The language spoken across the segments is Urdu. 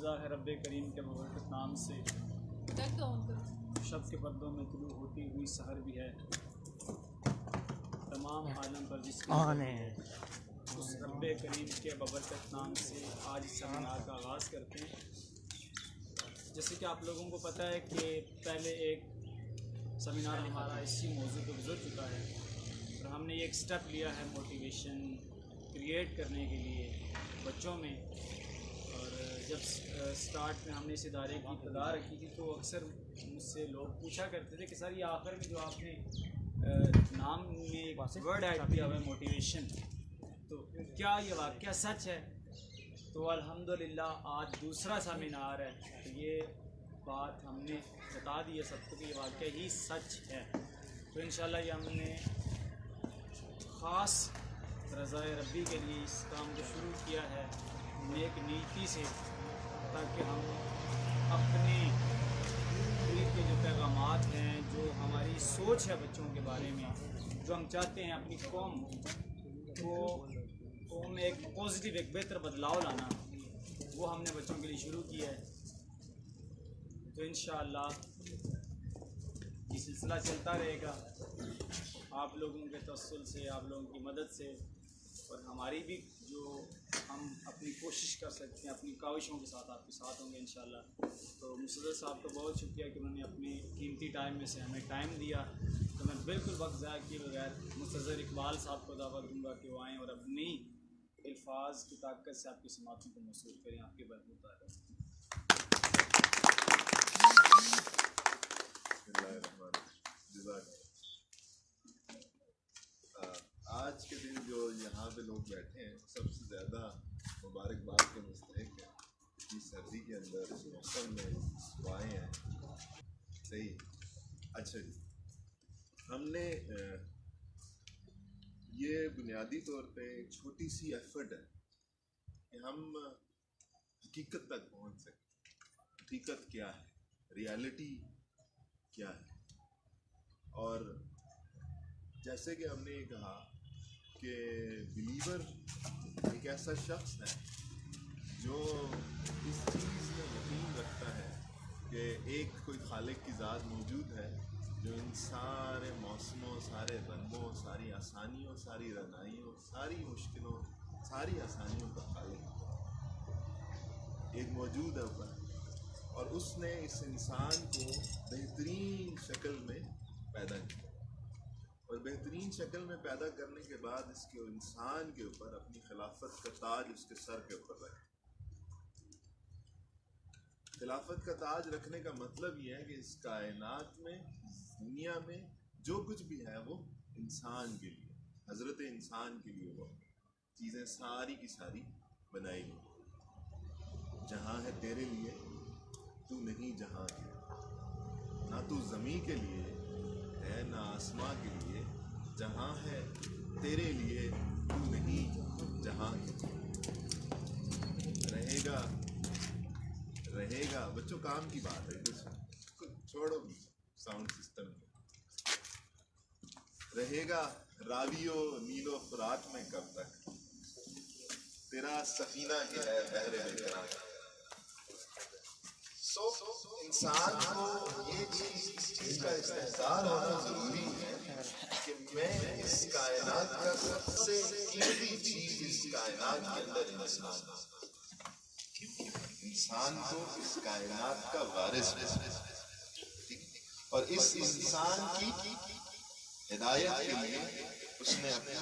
ظاہر رب کریم کے مبارک نام سے شب کے پردوں میں طلوع ہوتی ہوئی سحر بھی ہے، تمام عالم پر جس کی ہے، اس رب کریم کے ببرکت نام سے آج اس سیمینار کا آغاز کرتے ہیں۔ جیسے کہ آپ لوگوں کو پتہ ہے کہ پہلے ایک سیمینار ہمارا اسی موضوع پہ گزر چکا ہے اور ہم نے ایک سٹیپ لیا ہے موٹیویشن کریٹ کرنے کے لیے بچوں میں۔ اور جب سٹارٹ میں ہم نے اس ادارے کی ابتدا رکھی تھی تو اکثر مجھ سے لوگ پوچھا کرتے تھے کہ سر یہ آخر میں جو آپ نے نام میں ایک ورڈ ایڈ کیا ہوا ہے موٹیویشن، تو کیا یہ واقعہ سچ ہے؟ تو الحمدللہ آج دوسرا سیمینار ہے، تو یہ بات ہم نے بتا دی ہے سب کو کہ یہ واقعہ ہی سچ ہے۔ تو انشاءاللہ یہ ہم نے خاص رضائے ربی کے لیے اس کام کو شروع کیا ہے، نیک نیتی سے، تاکہ ہم اپنے دل کے جو پیغامات ہیں، جو ہماری سوچ ہے بچوں کے بارے میں، جو ہم چاہتے ہیں اپنی قوم میں ایک پازیٹیو ایک بہتر بدلاؤ لانا، وہ ہم نے بچوں کے لیے شروع کیا ہے۔ تو انشاءاللہ یہ سلسلہ چلتا رہے گا آپ لوگوں کے توسل سے، آپ لوگوں کی مدد سے، اور ہماری بھی جو ہم اپنی کوشش کر سکتے ہیں اپنی کاوشوں کے ساتھ آپ کے ساتھ ہوں گے انشاءاللہ۔ تو مصدر صاحب کا بہت شکریہ کہ انہوں نے اپنے قیمتی ٹائم میں سے ہمیں ٹائم دیا، تو میں بالکل وقت ضائع کیے بغیر مستظر اقبال صاحب کو دعوت دوں گا کہ وہ آئیں اور اپنی الفاظ کی طاقت سے آپ کی سماعتوں کو موصول کریں۔ آپ کے بہبود ہے۔ آج کے دن جو یہاں پہ لوگ بیٹھے ہیں سب سے زیادہ مبارکباد کے مستحق ہیں، اس سردی کے اندر اس موسم میں وہ آئے ہیں۔ صحیح، اچھا جی، ہم نے یہ بنیادی طور پہ ایک چھوٹی سی ایفرٹ ہے کہ ہم حقیقت تک پہنچ سکیں۔ حقیقت کیا ہے، ریالٹی کیا ہے؟ اور جیسے کہ ہم نے یہ کہا کہ بلیور ایک ایسا شخص ہے جو اس چیز میں یقین رکھتا ہے کہ ایک کوئی خالق کی ذات موجود ہے جو ان سارے موسموں، سارے رنگوں، ساری آسانیوں، ساری رنائیوں، ساری مشکلوں، ساری آسانیوں کا خالق ایک موجود ہے اوپر، اور اس نے اس انسان کو بہترین شکل میں پیدا کیا، اور بہترین شکل میں پیدا کرنے کے بعد اس کے انسان کے اوپر اپنی خلافت کا تاج اس کے سر کے اوپر رکھا۔ خلافت کا تاج رکھنے کا مطلب یہ ہے کہ اس کائنات میں، دنیا میں جو کچھ بھی ہے وہ انسان کے لیے، حضرت انسان کے لیے وہ چیزیں ساری کی ساری بنائی گئی۔ جہاں ہے تیرے لیے، تو نہیں جہاں کے، نہ تو زمین کے لیے ہے نہ آسماں کے لیے، جہاں ہے تیرے لیے، تو نہیں جہاں کے۔ رہے گا بچوں، کام کی بات ہے، کچھ چھوڑو ساؤنڈ سسٹم میں۔ رہے گا راوی و نیل و فرات میں کب تک، تیرا سفینہ ہی ہے بحر بے کران۔ انسان کو یہ چیز کا استحضار ہونا ضروری ہے کہ میں اس کائنات کا سب سے قیمتی چیز اس کائنات کے اندر انسان کو اس کائنات کا وارث ہے، اور اس انسان کی ہدایت کے لیے اس نے اپنے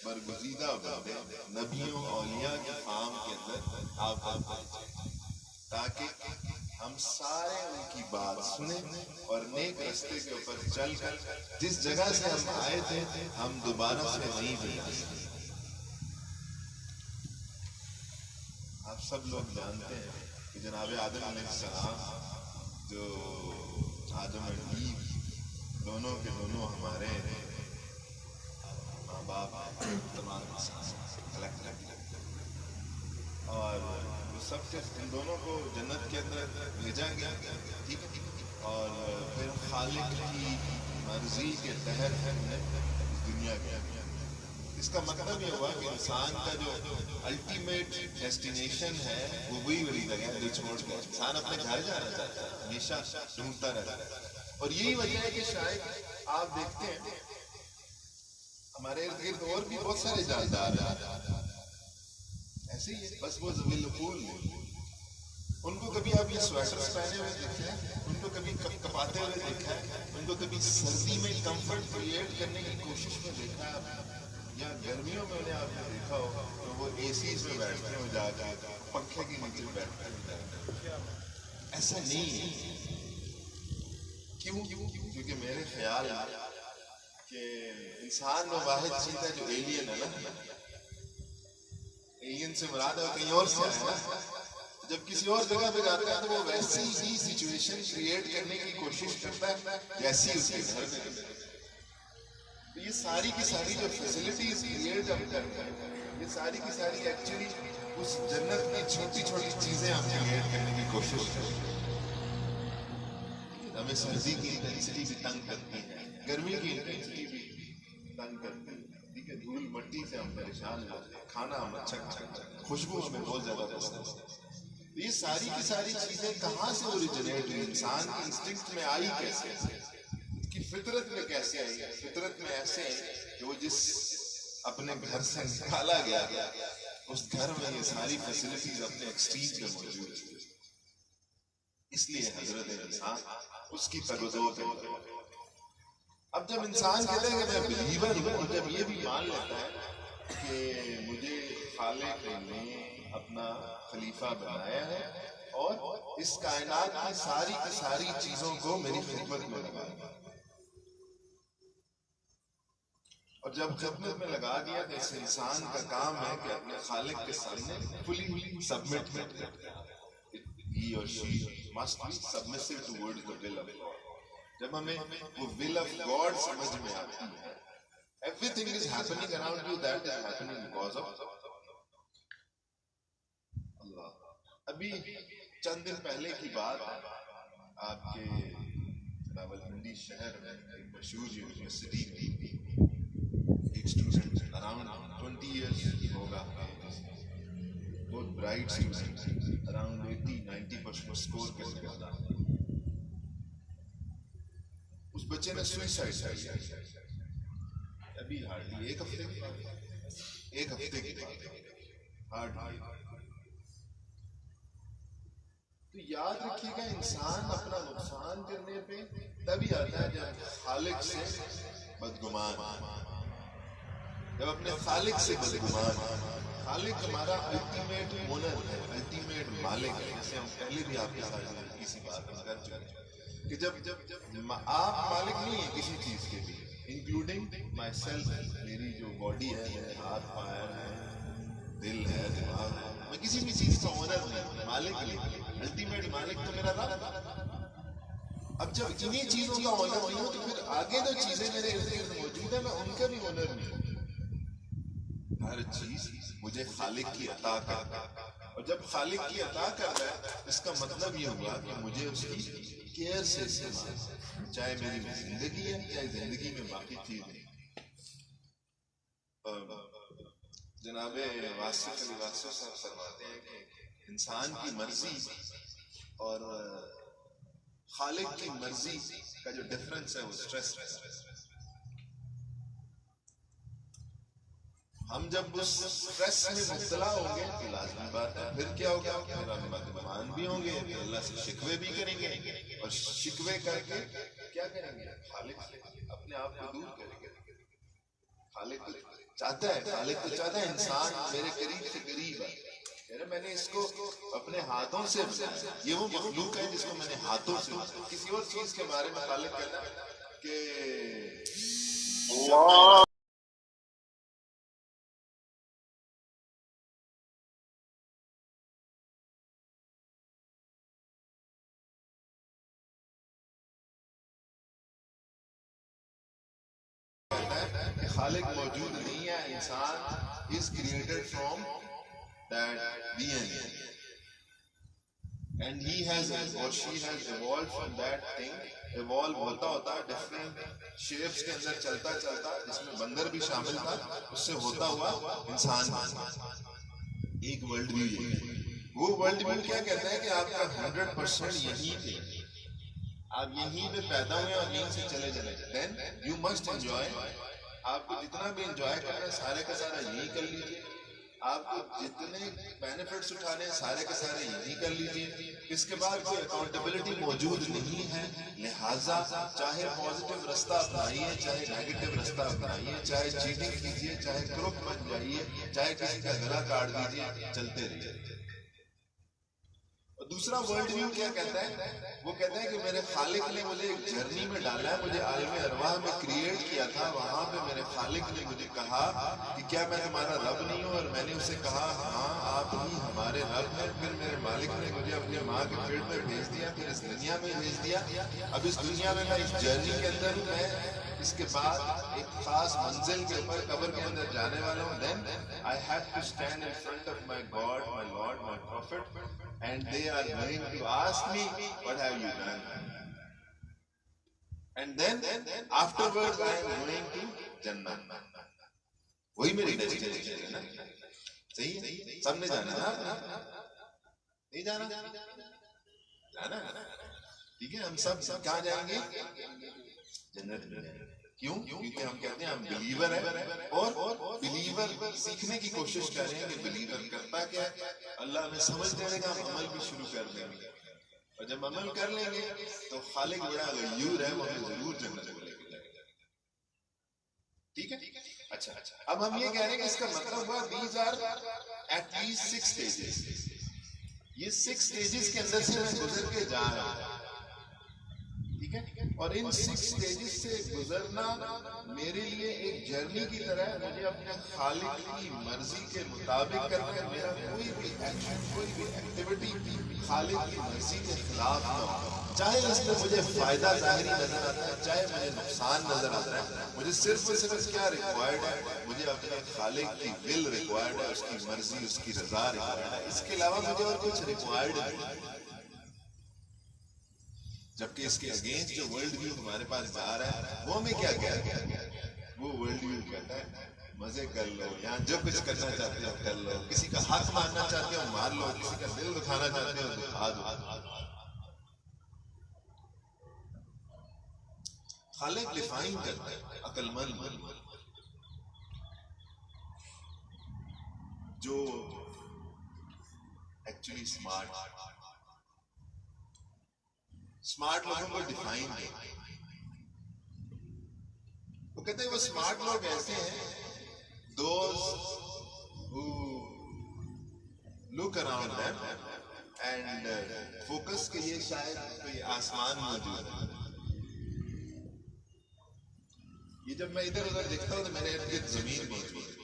برگزیدہ بندے نبیوں اولیاء کی فام کے اندر آپ تاکہ ہم سارے ان کی بات سنیں اور نیک رستے کے اوپر چل کر جس جگہ سے ہم آئے تھے ہم دوبارہ سے وہیں پہ آ سکیں۔ آپ سب لوگ جانتے ہیں کہ جناب آدم علیہ السلام جو آدم اور حویٰ دونوں کے دونوں ہمارے ماں باپ ہیں، تمام انسان الگ الگ، اور وہ سب کے ان دونوں کو جنت کے اندر بھیجا گیا، ٹھیک ہے، اور پھر خالق کی مرضی کے تحت اس دنیا کے اس کا مطلب یہ ہوا کہ انسان کا جو الٹیمیٹ ڈیسٹینیشن ہے وہ وہی والی جگہ ہے جو چھوڑ کر انسان اپنے گھر جانا چاہتا ہے، ہمیشہ ڈھونڈتا رہتا ہے. اور یہی وجہ ہے کہ شاید آپ دیکھتے ہیں ہمارے ارد گرد اور بھی بہت سارے جاندار ہیں ایسے ہی ہے، بس وہ ذویل القول نہیں. ان کو کبھی آپ یہ سویٹرز پہنے ہوئے دیکھا ہے، ان کو کبھی کپاتے ہوئے دیکھا ہے، ان کو کبھی سردی میں کمفرٹ کریٹ کرنے کی کوشش میں دیکھا ہے، یا گرمیوں میں انہیں آپ نے دیکھا ہو تو وہ اے سیز میں بیٹھتے ہیں جا کے پنکھے کے نیچے بیٹھتے ہیں. ایسا نہیں ہے. کیوں؟ کیونکہ میرے خیال ہے کہ انسان وہ واحد چیز ہے جو ایلین ہے نا. ایلین سے مراد ہے کہیں اور سے ہے نا. جب کسی اور جگہ پہ جاتا ہے تو وہ ویسی ہی سچویشن کریٹ کرنے کی کوشش کرتا ہے جیسی اس کے گھر میں. یہ ساری کی ساری جو فیسلٹیز کریٹ ہم کرتے ہیں، یہ ساری کی ساری ایکچولی اس جنت کی چھوٹی چھوٹی چیزیں ہم کریٹ کرنے کی کوشش کرتے ہیں. ہمیں سردی کی انٹینسٹی بھی تنگ کرتی ہے، گرمی کی انٹینسٹی بھی تنگ کرتی ہے. ٹھیک ہے، دھول مٹی سے ہم پریشان ہوتے ہیں، کھانا ہم اچھا کھاتے ہیں، خوشبو ہمیں بہت زیادہ پسند ہے. یہ ساری کی ساری چیزیں کہاں سے اوریجنیٹ ہوئی، انسان کی انسٹنکٹ میں آئی کیسے، اس کی فطرت میں کیسے آئی؟ فطرت میں ایسے ہے کہ وہ جس اپنے گھر سے نکالا گیا اس گھر میں یہ ساری فیسلٹیز اپنے ایکسٹریم پہ موجود ہیں. اس لیے حضرت انسان اس کی تگزور ہے. اب جب انسان کہتا ہے کہ میں بلیور ہوں، جب یہ بھی مان لیتا ہے کہ مجھے خالق نے اپنا خلیفہ بنایا ہے اور اس کائنات کی ساری چیزوں کو میری خدمت میں لگا دیا، اور جب خدمت میں لگا دیا تو اس انسان کا کام ہے کہ اپنے خالق کے سامنے فلی سبمٹ کرے. He or she must be submissive towards the will of God. جب ہمیں وہ will of God سمجھ میں آتی ہے، everything is happening around you that is happening because of اللہ. ابھی چند دن پہلے کی بات ہے، آپ کے راولپنڈی شہر میں ایک مشہور یونیورسٹی میں ایک اسٹوڈنٹ اراؤنڈ 20 ایئرس ہوگا، بہت برائٹ اسٹوڈنٹ، اراؤنڈ 80-90% اسکور کرنے والا. اس بچے نے سوئسائڈ کیا ابھی ہارڈلی ایک ہفتے کی بات ہارڈلی. تو یاد رکھیے گا، انسان اپنا نقصان کرنے پہ تبھی آتا ہے جب خالق سے بدگمان، جب اپنے خالق سے بدگمان. خالق ہمارا الٹیمیٹ اونر ہے، الٹیمیٹ مالک ہے. جیسے ہم پہلے بھی آپ کے ساتھ کسی بات میں کر چکے ہیں کہ جب آپ مالک نہیں ہیں کسی چیز کے بھی، انکلوڈنگ مائی سیلف، میری جو باڈی ہے، میرے ہاتھ پیر ہیں، دل ہے، دماغ ہے، میں کسی بھی چیز کا اونر نہیں، مالک نہیں. الٹیمیٹ مالک تو میرا رب. اب جب انہی چیزوں کا اونر نہیں ہوں تو پھر آگے جو چیزیں میرے ارد گرد موجود ہیں میں ان کا بھی اونر نہیں ہوں. ہر چیز مجھے خالق کی عطا کرتا ہے، اور جب خالق کی عطا کرتا ہے اس کا مطلب یہ ہوا کہ مجھے اس کی کیئر سے استعمال، چاہے میری زندگی ہے چاہے زندگی میں باقی چیزیں. جناب واصف علی واصف صاحب فرماتے ہیں کہ انسان کی مرضی اور خالق کی مرضی کا جو ڈفرنس ہے وہ سٹریس ہے. ہم جب اس سٹریس میں مبتلا ہوں گے تو لازمی بات ہے پھر کیا ہوگا، پھر ہم بدگمان بھی ہوں گے، پھر اللہ سے شکوے بھی کریں گے، اور شکوے کر کے کیا کریں گے، خالق سے اپنے آپ کو دور کریں گے. خالق چاہتا ہے انسان میرے قریب سے قریب ہے. میں نے اس کو اپنے ہاتھوں سے بنایا، یہ وہ مخلوق ہے جس کو میں نے ہاتھوں سے بنایا. کسی اور چیز کے بارے میں خالق کہتا ہے کہ خالق موجود نہیں ہے، انسان is created from that being. and he has or she has evolved from that thing. evolve ہوتا different shapes کے اندر چلتا جس میں بندر بھی شامل تھا, اس سے ہوتا ہوا انسان. ایک ورلڈ ویو ہے. وہ ورلڈ ویو کیا کہتا ہے کہ آپ کا 100% یہیں پہ, آپ یہیں پہ پیدا ہوئے اور یہیں سے چلے جائیں. then you must enjoy. آپ کو جتنا بھی انجوائے کرنا ہے سارے کا سارا یہی کر لیجیے. آپ کو جتنے بینیفٹس اٹھانے ہیں سارے کے سارے یہی کر لیجیے. اس کے بعد کوئی اکاؤنٹیبلٹی موجود نہیں ہے. لہٰذا چاہے پازیٹیو رستہ اپنائیے, چاہے نیگیٹو رستہ اپنائیے, چاہے چیٹنگ کیجیے, چاہے کروک بن جائیے, چاہے کسی کا گلا کاٹ دیجیے, چلتے رہیے. دوسرا ورلڈ ویو کیا کہتا ہے؟ وہ کہتا ہے کہ میرے خالق نے مجھے ایک جرنی میں ڈالا ہے, مجھے عالم ارواح میں کریٹ کیا تھا. وہاں پہ میرے خالق نے مجھے کہا کہ کیا میں تمہارا رب نہیں ہوں؟ اور میں نے اسے کہا ہاں آپ ہی ہمارے رب ہیں. پھر میرے مالک نے مجھے اپنی ماں کے پیٹ میں بھیج دیا, پھر اس دنیا میں بھیج دیا. اب اس دنیا میں میں اس جرنی کے اندر ہوں. میں اس کے بعد ایک خاص منزل کے اوپر قبر کے اندر جانے والا ہوں. then I have to stand in front of my God, my Lord, my Prophet, and they are going to ask me what have you done, and then afterwards I am going to Jannah. وہی میری ڈیسٹینیشن ہے نا. صحیح ہے, سب نے جانا ہے, نہیں جانا, جانا ٹھیک ہے. ہم سب کہاں جائیں گے؟ جنت میں. کیوں؟ کیونکہ ہم کہتے ہیں ہم بلیور ہیں, اور بلیور سیکھنے کی کوشش کر رہے ہیں کہ بلیور کرتا کیا ہے. اللہ ہمیں سمجھ دے گا, ہم عمل بھی شروع کر دیں گے, اور جب عمل کر لیں گے تو خالق بڑا غیور ہے, وہ ہمیں ضرور جنت کو لے کے جائے گا. ٹھیک ہے. اچھا, اب ہم یہ کہہ رہے ہیں کہ اس کا مطلب ہوا these are at least 6 stages. یہ 6 stages کے اندر سے میں گزر کے جا رہا ہوں. ٹھیک ہے. اور ان 6 سٹیجز سے گزرنا میرے لیے ایک جرنی کی طرح ہے. مجھے اپنے خالق کی مرضی کے مطابق کرنا ہے. میرا کوئی بھی ایکشن, کوئی بھی ایکٹیویٹی خالق کی مرضی کے خلاف نہ ہو. چاہے اس میں مجھے فائدہ ظاہری نظر آتا ہے, چاہے مجھے نقصان نظر آتا ہے, مجھے صرف اور صرف کیا ریکوائرڈ ہے؟ مجھے اپنے خالق کی ول ریکوائرڈ ہے, اس کی مرضی, اس کی رضا ریکوائرڈ ہے. اس کے علاوہ مجھے اور کچھ ریکوائرڈ نہیں. جبکہ اس کے اگینسٹ جو ورلڈ ویو ہمارے پاس جا رہا ہے وہ ہمیں کیا کہتا ہے؟ وہ ورلڈ ویو کہتا ہے مزے کر لو, یہاں جو کچھ کرنا چاہتے ہو کر لو, کسی کا حق مارنا چاہتے ہو مار لو, کسی کا دل دکھانا چاہتے ہو دکھا دو. خالق ڈیفائن کرتا ہے عقل مند جو ایکچولی اسمارٹ لوگوں کو ڈیفائن ہے. وہ کہتے ہیں وہ اسمارٹ لوگ ایسے ہیں those who look around them and focus کہ یہ شاید کوئی آسمان موجود ہے. یہ جب میں ادھر ادھر دیکھتا ہوں تو میرے ارد گرد زمین موجود ہے.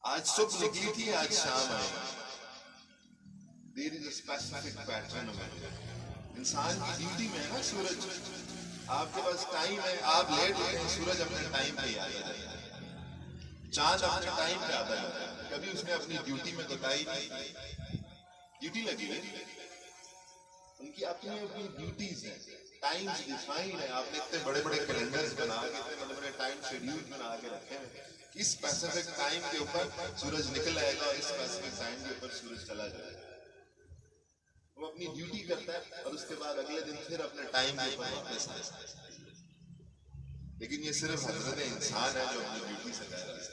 آج صبح نکلی تھی, آج شام آئی. There is a specific pattern of it. انسان کی ڈیوٹی میں ہے نا سورج. آپ کے پاس ٹائم ہے, آپ لیٹ ہوئے ہیں, سورج اپنے ٹائم پہ ہی آ جاتا ہے, چاند اپنے ٹائم پہ آتا ہے. کبھی اس نے اپنی ڈیوٹی میں کوتاہی نہیں. ڈیوٹی لگی ہے, ان کی اپنی اپنی ڈیوٹیز ہیں. ٹائم ڈیفائنڈ ہے. آپ نے اتنے بڑے بڑے کیلنڈرز بنا کے, اتنے بڑے بڑے ٹائم شیڈیول بنا کے رکھے ہیں. اس اسپیسیفک ٹائم کے اوپر سورج نکل آئے گا اور اس اسپیسیفک ٹائم کے اوپر سورج چلا جائے گا. وہ اپنی ڈیوٹی کرتا ہے اور اس کے بعد اگلے دن پھر اپنے ٹائم کے اوپر واپس آتا ہے. لیکن یہ صرف حضرت انسان ہے جو اپنی ڈیوٹی سے غائب ہے.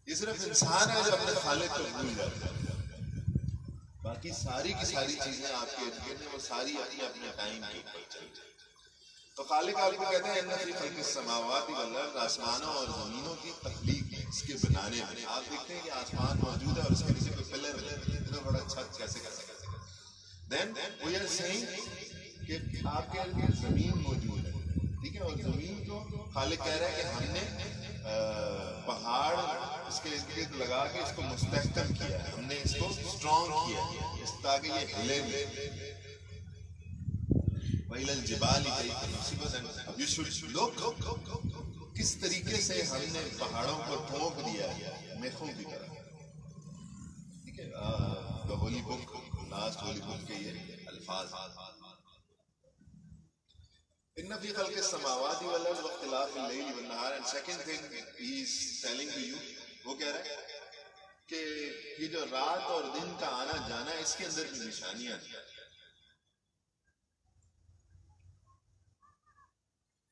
یہ صرف انسان ہے جو اپنے خالق کو بھول جاتا ہے. باقی ساری کی ساری چیزیں آپ کے ارد گرد ہیں, وہ ساری اپنی اپنے ٹائم کے اوپر چلتی ہیں. تو خالق آپ کو کہتے ہیں ان فی خلق السماوات والارض, آسمانوں اور زمینوں کی تخلیق ہے, اس کے بنانے میں. آپ دیکھتے ہیں کہ آسمان موجود ہے اور اس کے نیچے کوئی پلر ہے, اتنا بڑا چھت کیسے کر سکتے ہیں. دین وی آر سیئنگ کہ آپ کے ارد گرد زمین موجود ہے, ٹھیک ہے, اور زمین کو خالق کہہ رہا ہے کہ ہم نے پہاڑ اس کے ارد گرد لگا کے اس کو مستحکم کیا ہے, ہم نے اس کو اسٹرانگ کیا ہے تاکہ یہ ہلے نہیں. وَإِلَى الْجِبَالِ كَيْفَ نُصِبَتْ. You should look. کس اس طریقے سے ہم نے پہاڑوں کو ٹھونک دیا میخوں کی طرح. ٹھیک ہے، ہولی بک، لاسٹ ہولی بک کے یہ الفاظ. ان فی خلق السماوات والارض واختلاف اللیل والنہار. And second thing he is telling to you, وہ کہہ رہا ہے کہ یہ جو رات اور دن کا آنا جانا ہے اس کے اندر بھی نشانیاں ہیں.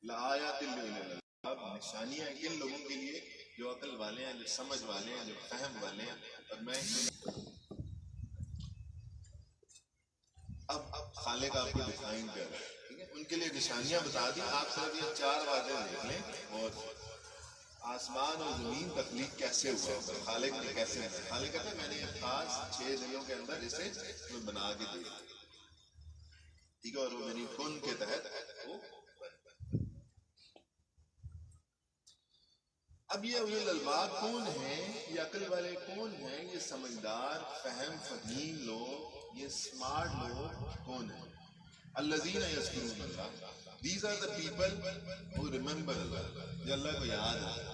لآیات للالباب، نشانیاں کن لوگوں کے لیے؟ جو عقل والے ہیں، جو سمجھ والے ہیں، جو فہم والے ہیں. اور میں اب خالق آپ کو ڈیفائن کر رہا ہے، ٹھیک ہے، ان کے لیے نشانیاں بتا دی. آپ صرف یہ 4 باتیں دیکھ لیں اور آسمان اور زمین تخلیق کیسے ہوا، خالق نے کیسے بنایا. خالق کہتا ہے میں نے ایک خاص 6 دنوں کے اندر اسے میں بنا کے دیا، ٹھیک ہے، اور وہ میری کن کے تحت وہ. اب یہ اولی الالباب کون ہیں؟ یہ عقل والے کون ہیں؟ یہ سمجھدار فہم فہیم لوگ، یہ اسمارٹ لوگ کون ہیں؟ الذین یذکرون اللہ، these are the people who remember اللہ، جو اللہ کو یاد ہے.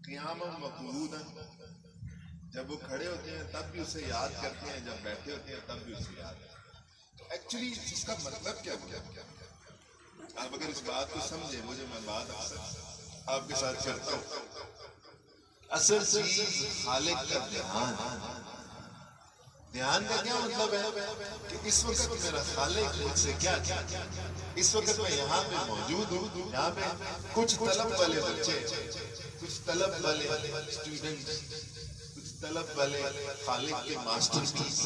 قیاما وقعودا، جب وہ کھڑے ہوتے ہیں تب بھی اسے یاد کرتے ہیں، جب بیٹھے ہوتے ہیں تب بھی اسے یاد کرتے ہیں. تو ایکچولی اس کا مطلب کیا ہوا؟ آپ اگر اس بات کو سمجھیں، مجھے میں بات اکثر آپ کے ساتھ کرتا ہوں، اصل چیز خالق کا دھیان. دھیان کا کیا مطلب ہے کہ اس وقت میرا خالق مجھ سے کیا چاہتا ہے. اس وقت میں یہاں پہ موجود ہوں، یہاں پہ کچھ طلب والے بچے، کچھ طلب والے اسٹوڈنٹس، کچھ طلب والے خالق کے ماسٹر پیس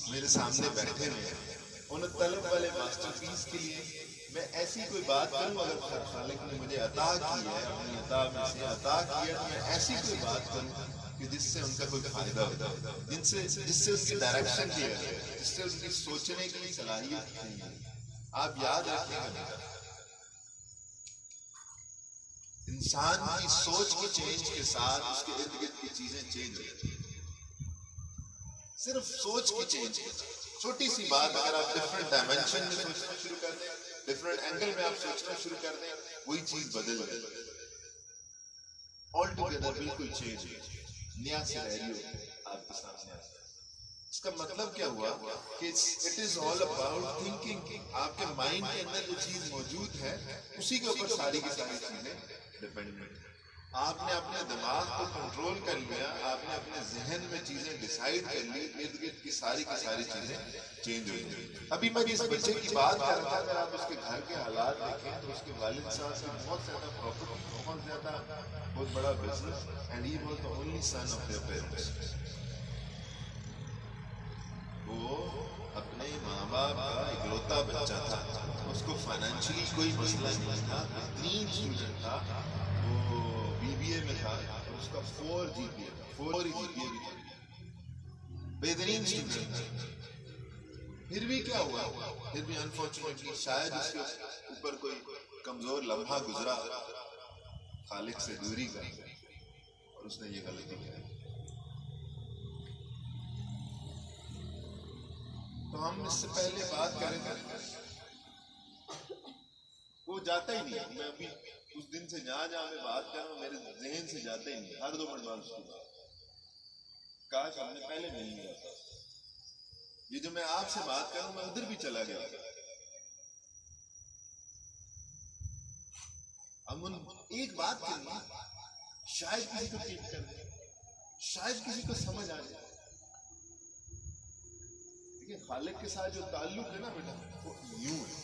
میرے سامنے بیٹھے ہوئے ہیں. ان طلب والے ماسٹر پیس کے لیے میں ایسی کوئی بات کروں، اگر خالق نے مجھے عطا کی ہے، اپنی عطا میں سے عطا کی ہے، تو میں ایسی کوئی بات کروں کہ جس سے ان کا کوئی فائدہ ہوتا ہے، جس سے ان کی ڈائریکشن کلیئر ہے، جس سے ان کی سوچنے کی صلاحیت نہیں ہے. آپ یاد رکھیں گا، انسان کی سوچ کی چینج کے ساتھ اس کے ارد گرد کی چیزیں چینج ہوتی ہیں. صرف سوچ کی چینج، چھوٹی سی بات اگر آپ ڈفرنٹ ڈائمینشن میں سوچنا شروع کر دیں، ڈفرنٹ اینگل میں آپ سوچنا شروع کر دیں، وہی چیز بدل گئی، آل ٹوگیدر بالکل چینج ہوئی، نیا سینیریو آپ کے سامنے آتا ہے. اس کا مطلب کیا ہوا کہ it is all about thinking. آپ کے مائنڈ کے اندر جو چیز موجود ہے اسی کے اوپر ساری کی ساری چیزیں ڈیپینڈنٹ ہیں. آپ نے اپنے دماغ کو کنٹرول کر لیا، آپ نے اپنے ذہن میں چیزیں ڈیسائیڈ کر لی، ارد گرد کی ساری چیزیں چینج ہو گئی. ابھی میں اس بچے کی بات کر رہا تھا، اگر آپ اس کے گھر کے حالات دیکھیں تو اس کے والد صاحب کی بہت زیادہ پراپرٹی، بہت زیادہ، بہت بڑا business, and he was the only son of their parents. وہ اپنے ماں باپ کا اکلوتا بچہ تھا، اس کو فائنینشلی کوئی مسئلہ نہیں تھا، بہترین اسٹوڈنٹ تھا، وہ BBA میں تھا، اس کا 4 GPA تھا، 4 GPA بھی تھا، بہترین اسٹوڈنٹ تھا. پھر بھی کیا ہوا؟ پھر بھی انفارچونیٹلی شاید اس کے اوپر کوئی کمزور لمحہ گزرا خالق سے دوری کا، اور اس نے یہ غلطی کی. تو ہم اس سے پہلے بات کریں گے، وہ جاتا ہی نہیں. میں ابھی اس دن سے جہاں میں بات کر رہا ہوں میرے ذہن سے جاتا ہی نہیں، ہر 2 منٹ بعد اس کی بات. کاش ہم نے پہلے مل لیا تھا. یہ جو میں آپ سے بات کر رہا ہوں میں ادھر بھی چلا گیا. ہم ایک بات کریں، شاید کسی کو ٹھیک کر دیں، شاید کسی کو سمجھ آ جائے. لیکن خالق کے ساتھ جو تعلق ہے نا بیٹا، وہ یوں ہے.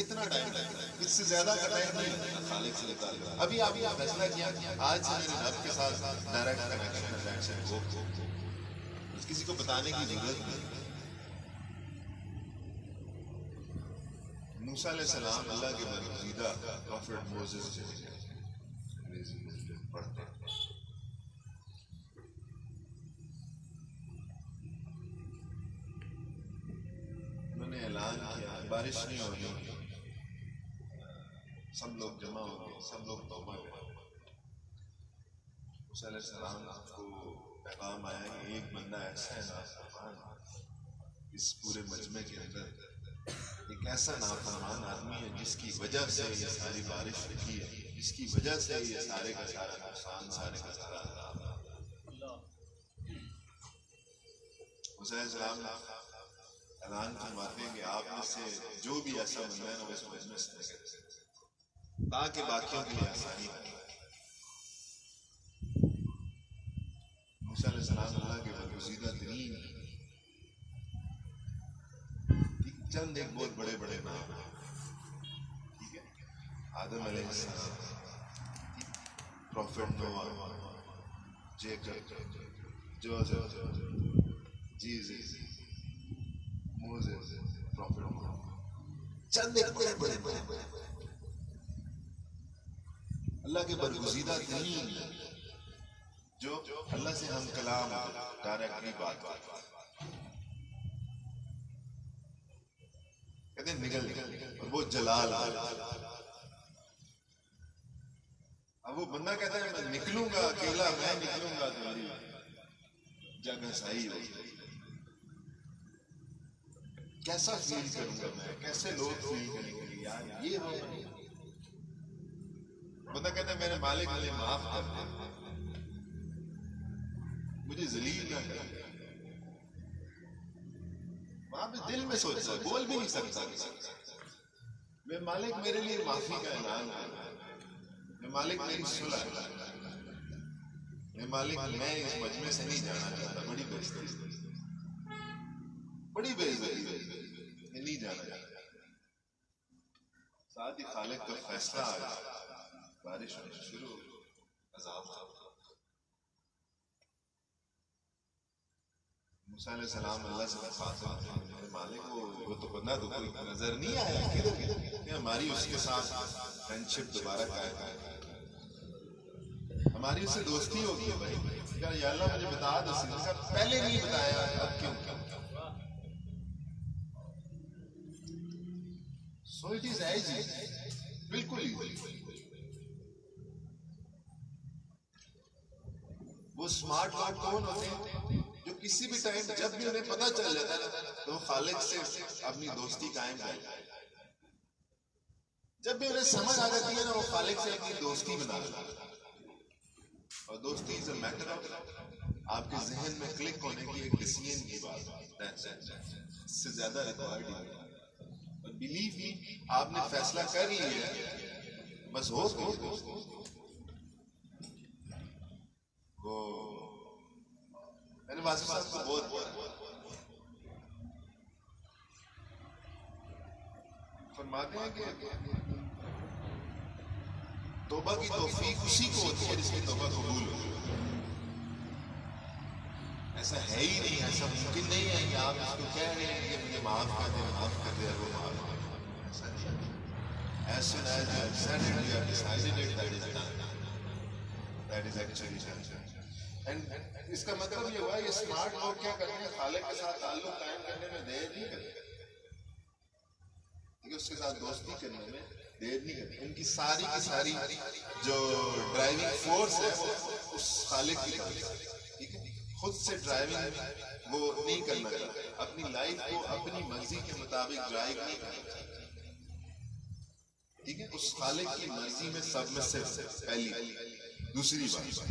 اتنا ٹائم لگتا ہے، اس سے زیادہ کا ٹائم نہیں لگتا خالق سے تعلق. ابھی آپ نے فیصلہ کیا آج سے میرے رب کے ساتھ ڈائریکٹ کنیکشن ہو، کسی کو بتانے کی ضرورت نہیں. موسیٰ علیہ السلام اللہ کے برگزیدہ پروفٹ موسیس جو پڑھتے ہیں، انہوں نے اعلان کیا بارش نہیں ہوگی، سب لوگ جمع ہو گئے، سب لوگ توبہ کریں. موسیٰ علیہ السلام کو پیغام آیا کہ ایک بندہ ایسا ہے نافرمان اس پورے مجمع کے اندر ایک ایسا نافرمان آدمی ہے جس کی وجہ سے یہ ساری بارش رکی ہے، جس کی وجہ سے یہ سارے کا سارا نقصان، سارے کا سارا عذاب۔ حسین السلام اعلان فرماتے ہیں کہ آپ میں سے جو بھی ایسا بندہ ہے نا وہ اس مجلس میں سے تاکہ باقیوں کے لیے آسانی ہو۔ موسیٰ علیہ السلام اللہ کے برگزیدہ ترین، چند ایک بہت بڑے بڑے نام، ٹھیک ہے، آدم علیہ السلام، prophet Nuh, Jacob, Joseph, Jesus, Moses, prophet Muhammad, چند ایک بڑے بڑے اللہ کے برگزیدہ ترین جو اللہ سے ہم کلام ڈائریکٹلی بات کرتے ہیں، کہتے ہیں نگل اور وہ جلال۔ اب وہ بندہ کہتا ہے میں نکلوں گا اکیلا، میں نکلوں گا تو میری جگ ہسائی ہوگی، کیسا فیل کروں گا میں، کیسے لوگ فیل کریں گے یار یہ وہ بندہ کہتا ہے میرے مالک مجھے معاف کر دے، مجھے ذلیل نہ کر دے۔ وہاں پہ دل میں سوچتا ہے، بول بھی نہیں سکتا میں مالک میرے لیے معافی کا اعلان کر، میں مالک میری صلح، میں مالک میں اس مجمع سے نہیں جانا چاہتا، بڑی بے عزتی، بڑی بے عزتی، میں نہیں جانا چاہتا۔ ساتھ ہی خالق کا فیصلہ آ گیا، بارش ہونا شروع، عذاب۔ موسیٰ علیہ السلام اللہ سے بات ہیں میرے مالک وہ تو بندہ تو کوئی نظر نہیں آیا، کدھر ہماری اس کے ساتھ فرینڈشپ دوبارہ قائم ہے، ہماری اس سے دوستی ہوگی ہے بھائی، یا اللہ مجھے بتا دو، پہلے نہیں بتایا اب کیوں؟ سو اٹ از ایزی، بالکل ایزی۔ وہ اسمارٹ لوگ کون ہوتے ہیں جو کسی بھی ٹائم جب بھی انہیں پتہ چل جاتا ہے تو وہ خالق سے اپنی دوستی قائم کرتے ہیں، جب بھی انہیں سمجھ آ جاتی ہے نا وہ خالق سے اپنی دوستی بنا لیتے ہیں۔ اور دوستی از اے میٹر آف آپ کے ذہن میں کلک ہونے کی ایک ڈیسیژن کی بات ہے، اس سے زیادہ ریکوائرڈ ہی نہیں۔ اور بلیو می آپ نے فیصلہ کر لیا ہے، بس ہو گئی دوستی۔ وہ میرے واضح صاحب کو بہت فرماتے ہیں کہ توبہ کی توفیق اسی کو ہوتی ہے جس کی توبہ قبول ہو۔ ایسا ہے ہی نہیں، ایسا ممکن نہیں ہے کہ آپ اس کو کہہ رہے ہیں کہ مجھے معاف کر دے، معاف کر دے، وہ معاف کر دے، ایسا نہیں۔ As soon as you have said it, you have decided it, that is done. That is actually done. And اس کا مطلب یہ ہوا یہ اسمارٹ لوگ کیا کرتے ہیں، خالق کے ساتھ تعلق قائم کرنے میں دیر نہیں کرتے، ٹھیک ہے، اس کے ساتھ دوستی کرنے میں دیر نہیں کرتے۔ ان کی ساری کی ساری جو ڈرائیونگ فورس ہے وہ اس خالق کی طرف سے، ٹھیک ہے، خود سے ڈرائیونگ وہ نہیں کرنا چاہتے، اپنی لائف کو اپنی مرضی کے مطابق ڈرائیو نہیں کرنا چاہتے، ٹھیک ہے، اس خالق کی مرضی میں سب میں سے پہلی۔ دوسری بات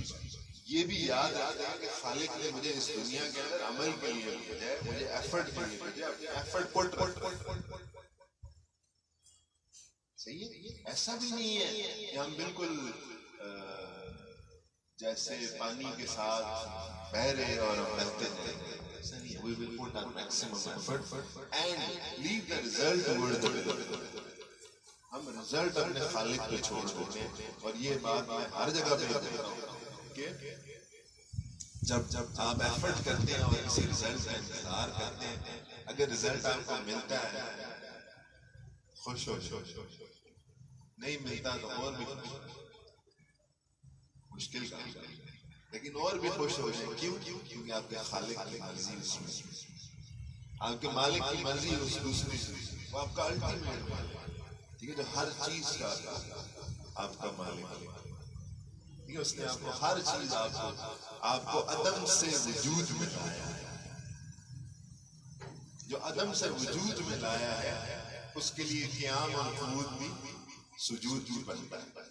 یہ بھی یاد رکھتے ہیں کہ خالق نے مجھے اس دنیا کے اندر عمل کے لیے بھیجا ہے، مجھے ایفرٹ کے لیے بھیجا ہے، ایفرٹ پٹ صحیح ہے۔ ایسا بھی نہیں ہے کہ ہم بالکل جیسے پانی کے ساتھ بہ رہے اور بہتے جائیں، ایسا نہیں ہے۔ We will put our maximum effort and leave the result towards the Lord۔ ہم رزلٹ اپنے خالق پہ چھوڑ دیتے ہیں، اور یہ بات میں ہر جگہ پہ کہتا ہوں کہ جب آپ ایفرٹ کرتے ہیں اور کسی رزلٹ کا انتظار کرتے ہیں، اگر رزلٹ آپ کو ملتا ہے خوش ہو، نہیں ملتا تو اور بھی مشکل کام، لیکن اور بھی خوش ہو جائیں۔ کیوں؟ کیونکہ آپ کے خالق کی مرضی اس میں، آپ کے مالک کی مرضی اس دوسری سے، وہ آپ کا الٹیمیٹ مالک، ٹھیک ہے، جو ہر چیز کا آپ کا مالک، ٹھیک ہے، اس نے آپ کو ہر چیز آپ کو عدم سے وجود میں لایا ہے، جو عدم سے وجود میں لایا ہے اس کے لیے قیام اور قعود بھی سجود بھی بنتا ہے.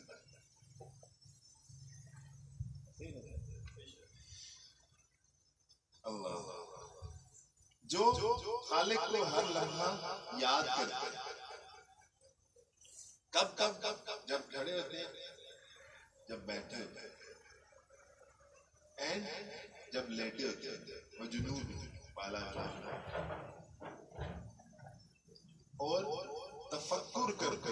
اللہ جو خالق کو ہر لمحہ یاد کرتے ہیں. کب جب کھڑے ہوتے ہیں, جب بیٹھے ہوتے ہیں, اینڈ جب لیٹے ہوتے ہیں, وہ جنوب پالا اور تفکر کرتے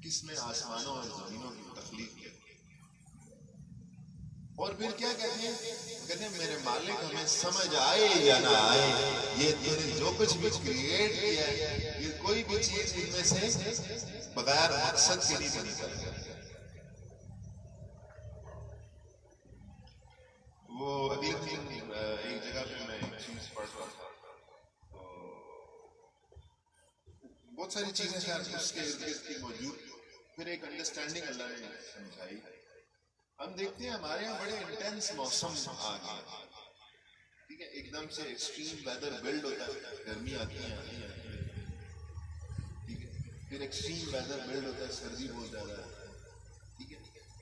کس نے آسمانوں اور زمینوں کی تخلیق کی. اور پھر کیا کہتے ہیں میرے مالک ہمیں سمجھ آئے یا نہ آئے, یہ تو نے جو کچھ بھی کریٹ کیا ہے یہ کوئی بھی چیز ان میں سے بغیر مقصد کے نہیں بنی. وہ اگلے دن ایک جگہ پہ میں ایک چیز پڑھ رہا تھا, بہت ساری چیزیں خیر اس کے ارد گرد کی موجود, پھر ایک انڈرسٹینڈنگ اللہ نے سمجھائی. ہم دیکھتے ہیں ہمارے یہاں بڑے انٹینس موسم آ گئے, ٹھیک ہے, ایک دم سے ایکسٹریم ویدر بلڈ ہوتا ہے, گرمی آتی ہے, ٹھیک ہے, پھر ایکسٹریم ویدر بلڈ ہوتا ہے, سردی بہت زیادہ ہے, ٹھیک ہے,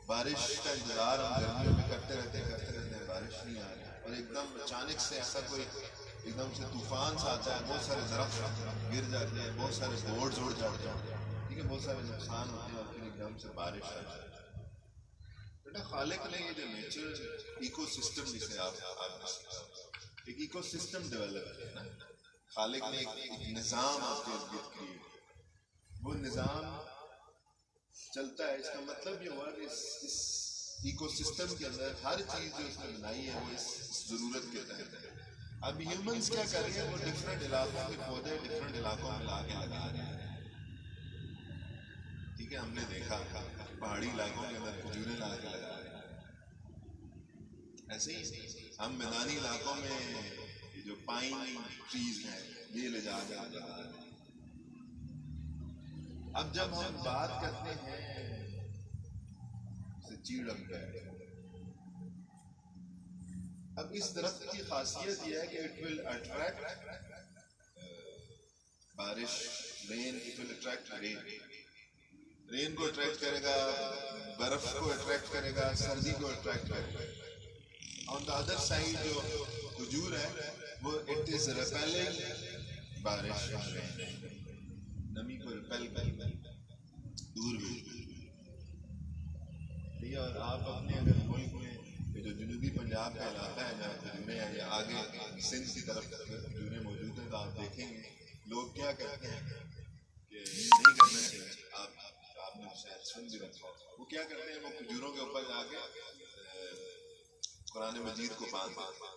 بارش کا انتظار ہم گرمیوں میں کرتے رہتے ہیں, بارش نہیں آ رہی, اور ایک دم اچانک سے ایسا کوئی ایک دم سے طوفان سا آتا ہے, بہت سارے درخت گر جاتے ہیں, بہت سارے بورڈز اڑ جاتے ہیں, ٹھیک ہے, بہت سارے نقصان ہوتے ہیں, اور پھر ایک دم سے بارش آ جاتی ہے. خالق نے یہ جو نیچر ایکو سسٹم جسے آپ ایک ایکو سسٹم ڈیولپ کیا نا, خالق نے ایک نظام آپ کے ارد کریٹ, وہ نظام چلتا ہے. اس کا مطلب یہ ہوا کہ اس ایکو سسٹم کے اندر ہر چیز جو اس نے بنائی ہے وہ اس ضرورت کے تحت ہے. اب ہیومنز کیا کر رہے ہیں, وہ ڈفرینٹ علاقوں کے پودے ڈفرینٹ علاقوں میں لا کے لگا رہے ہیں, ٹھیک ہے, ہم نے دیکھا پہاڑی علاقوں کے اندر کھجوریں لا کے لگا رہے ہیں, ایسے ہی ہم میدانی علاقوں میں یہ جو پائن ٹریز ہیں یہ لے جا کے لگا رہے ہیں. اب جب ہم بات کرتے ہیں چیڑ کا, اب اس درخت کی خاصیت یہ ہے کہ اٹ ول اٹریکٹ بارش, رین, اٹ ول اٹریکٹ رین, رین کو اٹریکٹ کرے گا, برف کو اٹریکٹ کرے گا, سردی کو اٹریکٹ کرے گا. آن دا ادر سائڈ جو کھجور ہے وہ اٹ از ریپیلنگ بارش, نمی کو ریپیل کر دور بھی. اور آپ اپنے اگر ملک میں جو جنوبی پنجاب کا علاقہ ہے جہاں کھجوریں ہیں, یا آگے سندھ کی طرف کھجوریں موجود ہیں, تو آپ دیکھیں گے لوگ کیا کرتے ہیں کہ نہیں کرنا چاہیے, آپ نے شاید سن بھی رکھا, وہ کیا کرتے ہیں, وہ کھجوروں کے اوپر جا کے قرآن مجید کو باندھ دیتے ہیں.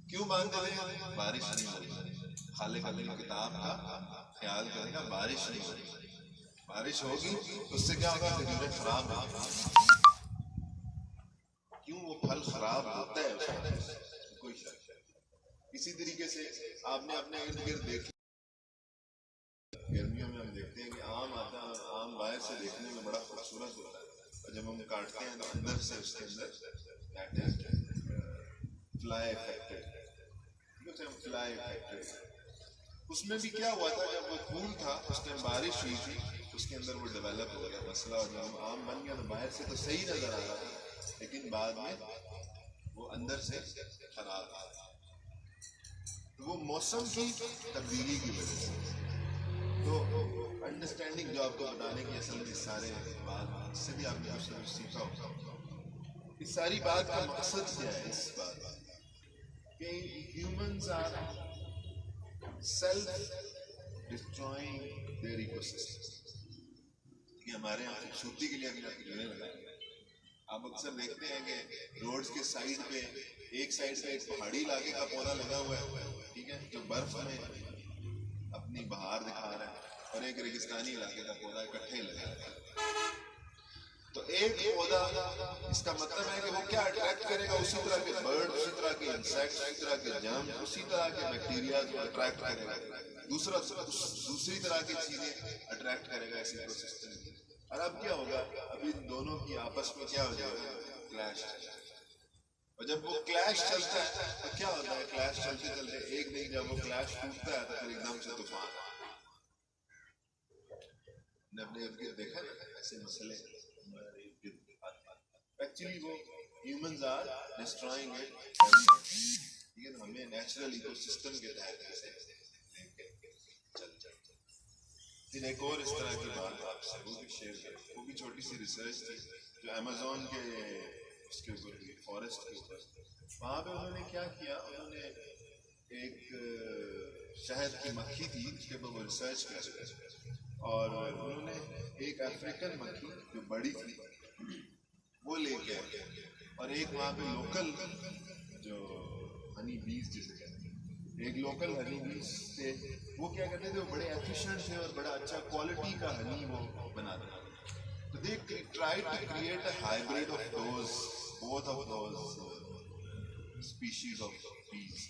کیوں باندھ دیتے ہیں؟ بارش نہیں ہو رہی, خالق اپنی کتاب کا خیال کرے گا, بارش نہیں ہو رہی, بارش ہوگی تو اس سے کیا ہوگا, کھجوریں خراب ہو گی. کیوں وہ پھل خراب ہوتا ہے, کوئی شک. اسی طریقے سے آپ نے اپنے ارد گرد دیکھا, گرمیوں میں ہم دیکھتے ہیں کہ آم آتا ہے, آم باہر سے دیکھنے میں بڑا خوبصورت ہوتا ہے, اور جب ہم کاٹتے ہیں تو اندر سے اس کے اندر فلائی افیکٹڈ, فلائی افیکٹڈ. اس میں بھی کیا ہوا تھا, جب وہ پھول تھا اس میں بارش ہوئی تھی, اس کے اندر وہ ڈیولپ ہو گیا مسئلہ, اور جب آم بن گیا تو باہر سے تو صحیح نظر آ رہا تھا, لیکن بعد میں وہ اندر سے خراب آ رہا. وہ موسم کی تبدیلی کی وجہ سے. تو انڈرسٹینڈنگ جو آپ کو بتانے کی اصل میں سارے بات, اس سے بھی آپ نے کچھ نہ کچھ سیکھا ہوگا. اس ساری بات کا مقصد کیا ہے, اس بات کہ humans are self destroying their ecosystem. کہ ہمارے یہاں خوبصورتی کے لیے اگر کھجوریں لگائیں, آپ اکثر دیکھتے ہیں کہ روڈز کے سائڈ پہ ایک سائڈ پہ ایک پہاڑی علاقے کا پودا لگا ہوا ہے, ٹھیک ہے, جو برف میں اپنی بہار دکھا رہا ہے, اور ایک ریگستانی علاقے کا پودا اکٹھے لگا رہا ہے. تو ایک پودا, اس کا مطلب ہے کہ وہ کیا اٹریکٹ کرے گا, اسی طرح کے برڈ, اسی طرح کے انسیکٹ, اسی طرح کے جرم, اسی طرح کے بیکٹیریا کو اٹریکٹ کرے گا, دوسری طرح کی چیزیں اٹریکٹ کرے گا اس ایکو سسٹم. اور اب کیا ہوگا, اب ان دونوں کی آپس میں کیا ہو جائے گا, کلیش. اور جب وہ کلیش چلتا ہے تو کیا ہوتا ہے, کلیش چلتے چلتے ایک دن جب وہ کلیش ٹوٹتا ہے تو پھر ایک دم سے طوفان. نے اپنے ارد گرد دیکھا نا ایسے مسئلے ایکچولی وہ ہیومنز آر ڈسٹرائنگ اٹ. ٹھیک ہے نا, ہمیں نیچرل ایکو سسٹم کے تحت ایسے چل. پھر ایک اور اس طرح کی بات آپ سے وہ بھی شیئر کریں, وہ بھی چھوٹی سی ریسرچ تھی جو امیزون کے اس کے اوپر ہوئی, فارسٹ کے اوپر. وہاں پہ انہوں نے کیا کیا, انہوں نے ایک شہد کی مکھی تھی اس کے اوپر وہ ریسرچ کر رہے تھے, اور انہوں نے ایک افریقن مکھی جو بڑی تھی وہ لے کے آئے, اور ایک وہاں پہ لوکل جو ہنی بیز جسے کہتے ہیں, ایک لوکل ہنی بیز تھے, وہ کیا کرتے تھے, وہ بڑے ایفیشینٹ تھے اور بڑا اچھا کوالٹی کا ہنی وہ بناتے تھے. تو they try to create a hybrid of those both of those species of bees.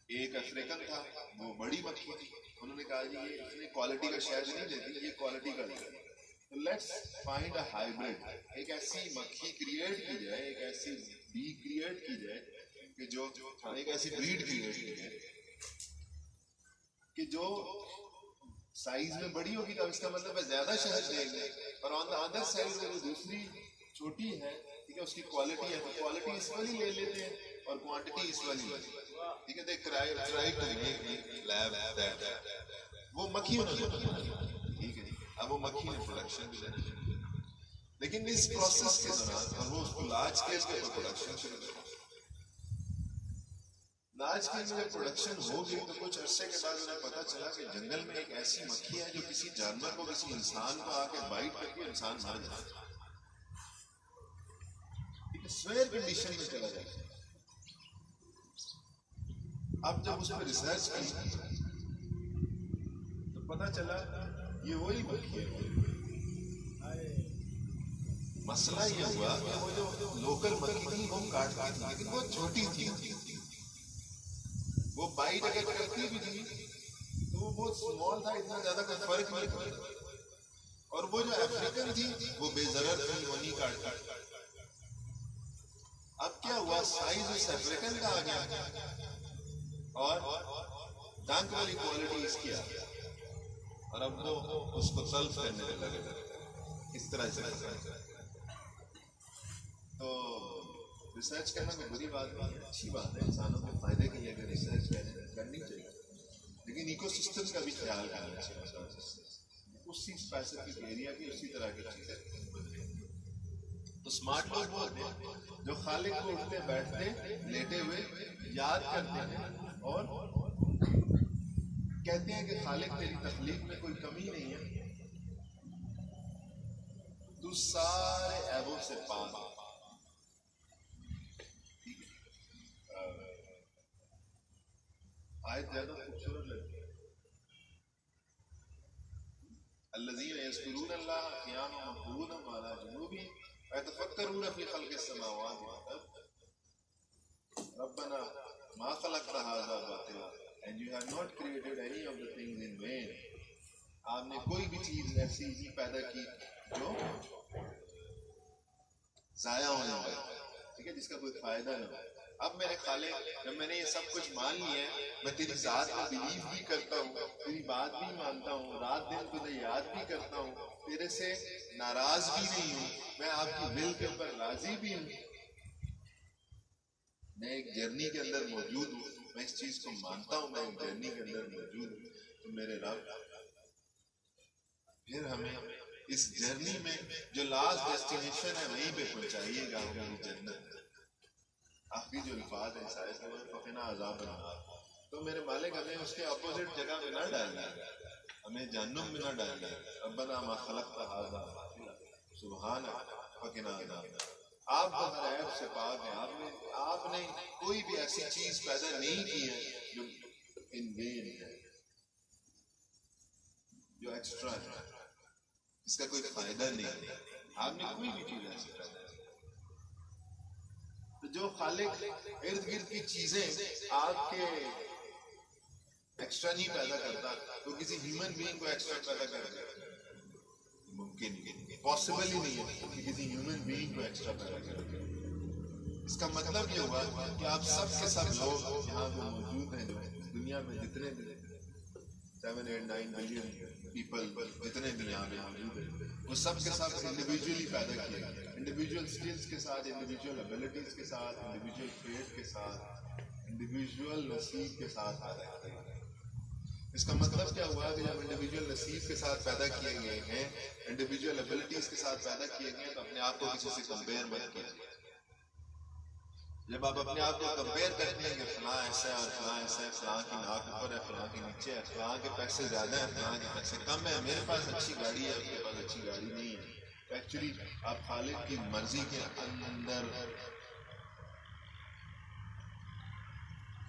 ایک افریقن تھا, وہ بڑی مکھی تھی. انہوں نے کہا جی یہ اتنی کوالٹی کا شہد نہیں دیتی, یہ کوالٹی کا نہیں ہے, تو لیٹس فائنڈ اے ہائبرڈ. ایک ایسی مکھی کریٹ کی جائے, ایک ایسی بی کریٹ کی جائے کہ جو ایک ایسی بریڈ کریٹ کی جائے کہ جو سائز میں بڑی ہوگی, تو اس کا مطلب ہے زیادہ شہد دیں گے, اور آن دا ادر سائڈ میں جو دوسری چھوٹی ہے ٹھیک ہے اس کی کوالٹی ہے, تو کوالٹی اس والی لے لیتے ہیں اور کوانٹٹی اس والی لیتے ہیں. ٹھیک ہے, they try to make lab that. وہ مکھیوں نے ٹھیک ہے, اب وہ مکھی نے پروڈکشن بھی دینا, لیکن اس پروسیس کے دوران, اور وہ اس کو لارج اسکیل کے اوپر پروڈکشن شروع کر, لارج اسکیل میں جب پروڈکشن ہو گئی تو کچھ عرصے کے بعد انہیں پتا چلا کہ جنگل میں ایک ایسی مکھی ہے جو کسی جانور کو, کسی انسان کو آ کے بائٹ کر کے انسان مر جاتا ہے. سویئر کنڈیشن میں چلا جاتا ہے. اب جب اس پہ ریسرچ کی تو پتا چلا یہ وہی مکھی ہے. مسئلہ یہ ہوا کہ وہ جو لوکل مکھی تھی وہ کاٹتی تھی, لیکن وہ چھوٹی تھی, وہ بائٹ اگر کرتی بھی تھی تو وہ بہت سمال تھا, اتنا زیادہ کوئی فرق نہیں پڑتا. اور وہ جو افریقن تھی وہ بے ضرر تھی, وہ نہیں کاٹتی. اب کیا ہوا, سائز اس افریقن کا آ گیا اور ڈنک والی کوالٹی اس کی آ گیا, اور اب وہ اس کو سلف کرنے میں لگے. اس طرح سے تو ریسرچ کرنا کوئی بری بات نہیں ہے, اچھی بات ہے, انسانوں کے فائدے کے لیے اگر ریسرچ کرنی چاہیے, لیکن ایکو سسٹم کا بھی خیال کرنا چاہیے. اسی اسپیسیفک ایریا کی اسی طرح کی چیزیں. تو اسمارٹ لوگ وہ ہوتے ہیں جو خالق کو اٹھتے بیٹھتے لیٹے ہوئے یاد کرتے ہیں اور کہتے ہیں کہ خالق تیری تخلیق میں کوئی کمی نہیں ہے, تو سارے عیبوں سے پاک. آیت زیادہ خوبصورت لگتی ہے, الذین یذکرون اللہ قیاما وقعودا وعلی جنوبہم ویتفکرون فی خلق السماوات والارض ربنا ما خلقت ھذا باطلا and you have not created any of the things in vain. آپ نے کوئی بھی چیز ایسی نہیں پیدا کی جو ضائع ہونے والی, ٹھیک ہے, جس کا کوئی فائدہ نہ ہو. اب میرے خالق, جب میں نے یہ سب کچھ مان لیا ہے, میں تیری ذات کو بلیو بھی کرتا ہوں, تیری بات بھی مانتا ہوں, رات دن تجھے یاد بھی کرتا ہوں, تیرے سے ناراض بھی نہیں ہوں, میں آپ کی ول کے اوپر راضی بھی ہوں, میں ایک جرنی کے اندر موجود ہوں, میں اس چیز کو مانتا ہوں, میں ایک جرنی کے اندر موجود ہوں. تو میرے رب پھر ہمیں اس جرنی میں جو لاسٹ ڈیسٹینیشن ہے وہیں پہ پہنچائیے گا, ہماری جنت. آخری جو الفاظ ہیں سائز میں فقنا عذاب النار, تو میرے مالک ہمیں اس کے اپوزٹ جگہ میں نہ ڈالنا, ہمیں جہنم میں نہ ڈالنا. ربنا ما خلقت ھذا باطلا سبحانک فقنا عذاب النار. آپ تو ہر عیب سے پاک ہیں, آپ نے کوئی بھی ایسی چیز پیدا نہیں کی ہے جو ان وین ہے, جو ایکسٹرا ہے, اس کا کوئی فائدہ نہیں ہے. آپ نے کوئی بھی چیز ایسی پیدا نہیں. تو جو خالق ارد گرد کی چیزیں آپ کے ایکسٹرا نہیں پیدا کرتا, تو کسی ہیومن بینگ کو ایکسٹرا پیدا کر دے, ممکن نہیں, پاسبل ہی نہیں ہے کہ کسی ہیومن بینگ کو ایکسٹرا پیدا کر دے. اس کا مطلب یہ ہوا کہ آپ سب کے سب لوگ یہاں پہ موجود ہیں، جو دنیا میں جتنے بھی 7 8 9 بلین پیپل جتنے بھی یہاں پہ موجود ہیں، وہ سب کے سب انڈیویجولی پیدا کیے گئے، انڈیویجول سکلز کے ساتھ، انڈیویجول ابیلٹیز کے ساتھ، انڈیویجول فیٹ کے ساتھ، انڈیویجول نصیب کے ساتھ پیدا کیے گئے۔ اس کا مطلب کیا ہوا کہ جب انڈیویجول نصیب کے ساتھ پیدا کیے گئے ہیں، انڈیویجول ابیلٹیز کے ساتھ پیدا کیے گئے ہیں، تو اپنے آپ کو کسی سے کمپیئر مت کیجیے۔ جب آپ اپنے آپ کو کمپیئر کرتے ہیں کہ فلاں ایسا ہے اور فلاں ایسا ہے، فلاں کی ناک اوپر ہے، فلاں کی نیچے ہے، فلاں کے پیسے زیادہ ہیں، فلاں کے پیسے کم ہیں، میرے پاس اچھی گاڑی ہے، اس کے پاس اچھی گاڑی نہیں ہے، ایکچولی آپ خالق کی مرضی کے اندر،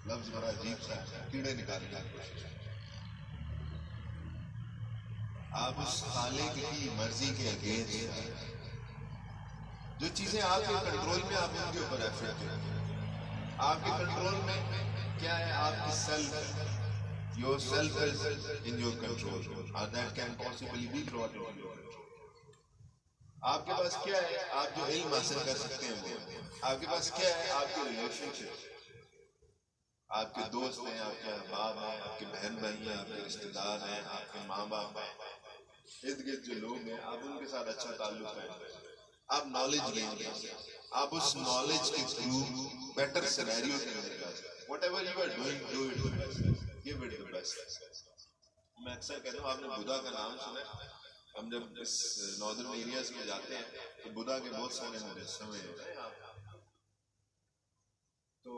لفظ بڑا عجیب سا ہے، کیڑے نکالنے کی کوشش، آپ اس خالق کی مرضی کے اگینسٹ، جو چیزیں آپ کے کنٹرول میں آپ ان کے اوپر ایفرٹ کریں۔ آپ کے کنٹرول میں کیا ہے؟ آپ کی self, your self is in your control, اور that can possibly be brought in your control. آپ کے پاس کیا ہے؟ آپ جو علم حاصل کر سکتے ہیں وہ، آپ کے پاس کیا ہے؟ آپ کے ریلیشن شپ، آپ کے دوست ہیں، آپ کے احباب ہیں، آپ کے بہن بھائی ہیں، آپ کے رشتے دار ہیں، آپ کے ماں باپ ہیں، ارد گرد جو لوگ ہیں، آپ ان کے ساتھ اچھا تعلق ہے، آپ نالج لیں گے، آپ اس نالج کے تھرو بیٹر سینیریو کے اندر جا سکتے ہیں۔ Whatever you are doing, do it best, give it the best. میں اکثر کہتا ہوں، آپ نے بدھا کا نام سنا ہے؟ ہم جب اس ناردرن ایریاز میں جاتے ہیں تو بدھا کے بہت سارے مجسمے ہیں، تو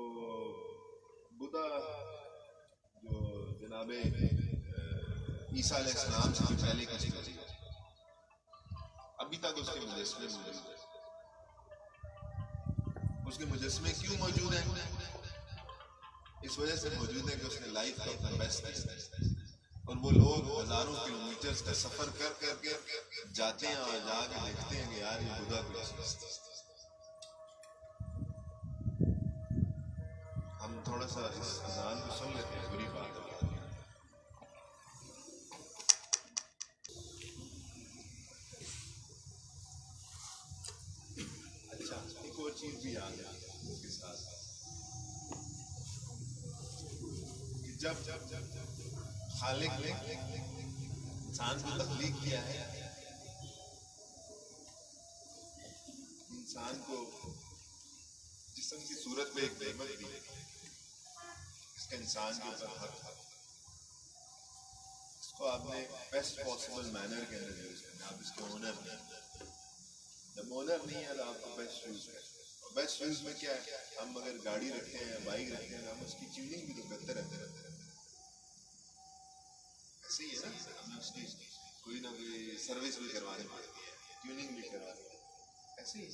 بدھا جو جناب عیسیٰ علیہ السلام سے پہلے کی چیز ہے، ابھی تک اس کے مجسمے موجود ہیں۔ اس کے مجسمے کیوں موجود ہیں؟ اس وجہ سے موجود ہیں کہ اس نے لائف کا اپنا بیسٹ دیا، اور وہ لوگ ہزاروں کلومیٹرز کا سفر کر کر کے جاتے ہیں اور جا کے دیکھتے ہیں کہ یار یہ بدھا کوئی چیز۔ ہم تھوڑا سا اس اذان کو سن لیتے ہیں، بری بات ہے۔ اچھا، ایک اور چیز بھی یاد ہے اس کے ساتھ، کہ جب خالق نے انسان کو تخلیق کیا ہے، انسان کو جسم کی صورت میں ایک نعمت دی، اس کا انسان کے اوپر حق تھا، اس کو آپ نے بیسٹ پاسبل مینر کے اندر یوز کرنا۔ آپ اس کے اونر نہیں، جب اونر نہیں ہے تو آپ کو بیسٹ یوز کریں۔ اور بیسٹ یوز میں کیا ہے؟ ہم اگر گاڑی رکھتے ہیں، بائک رکھتے ہیں، ہم اس کی ٹیوننگ بھی تو کرتے رہتے ہیں، ایسے ہی ہے نا، ہمیں اس کی کوئی نہ کوئی سروس بھی کروانی پڑتی ہے، ٹیوننگ بھی کروانی ہے، ایسے ہی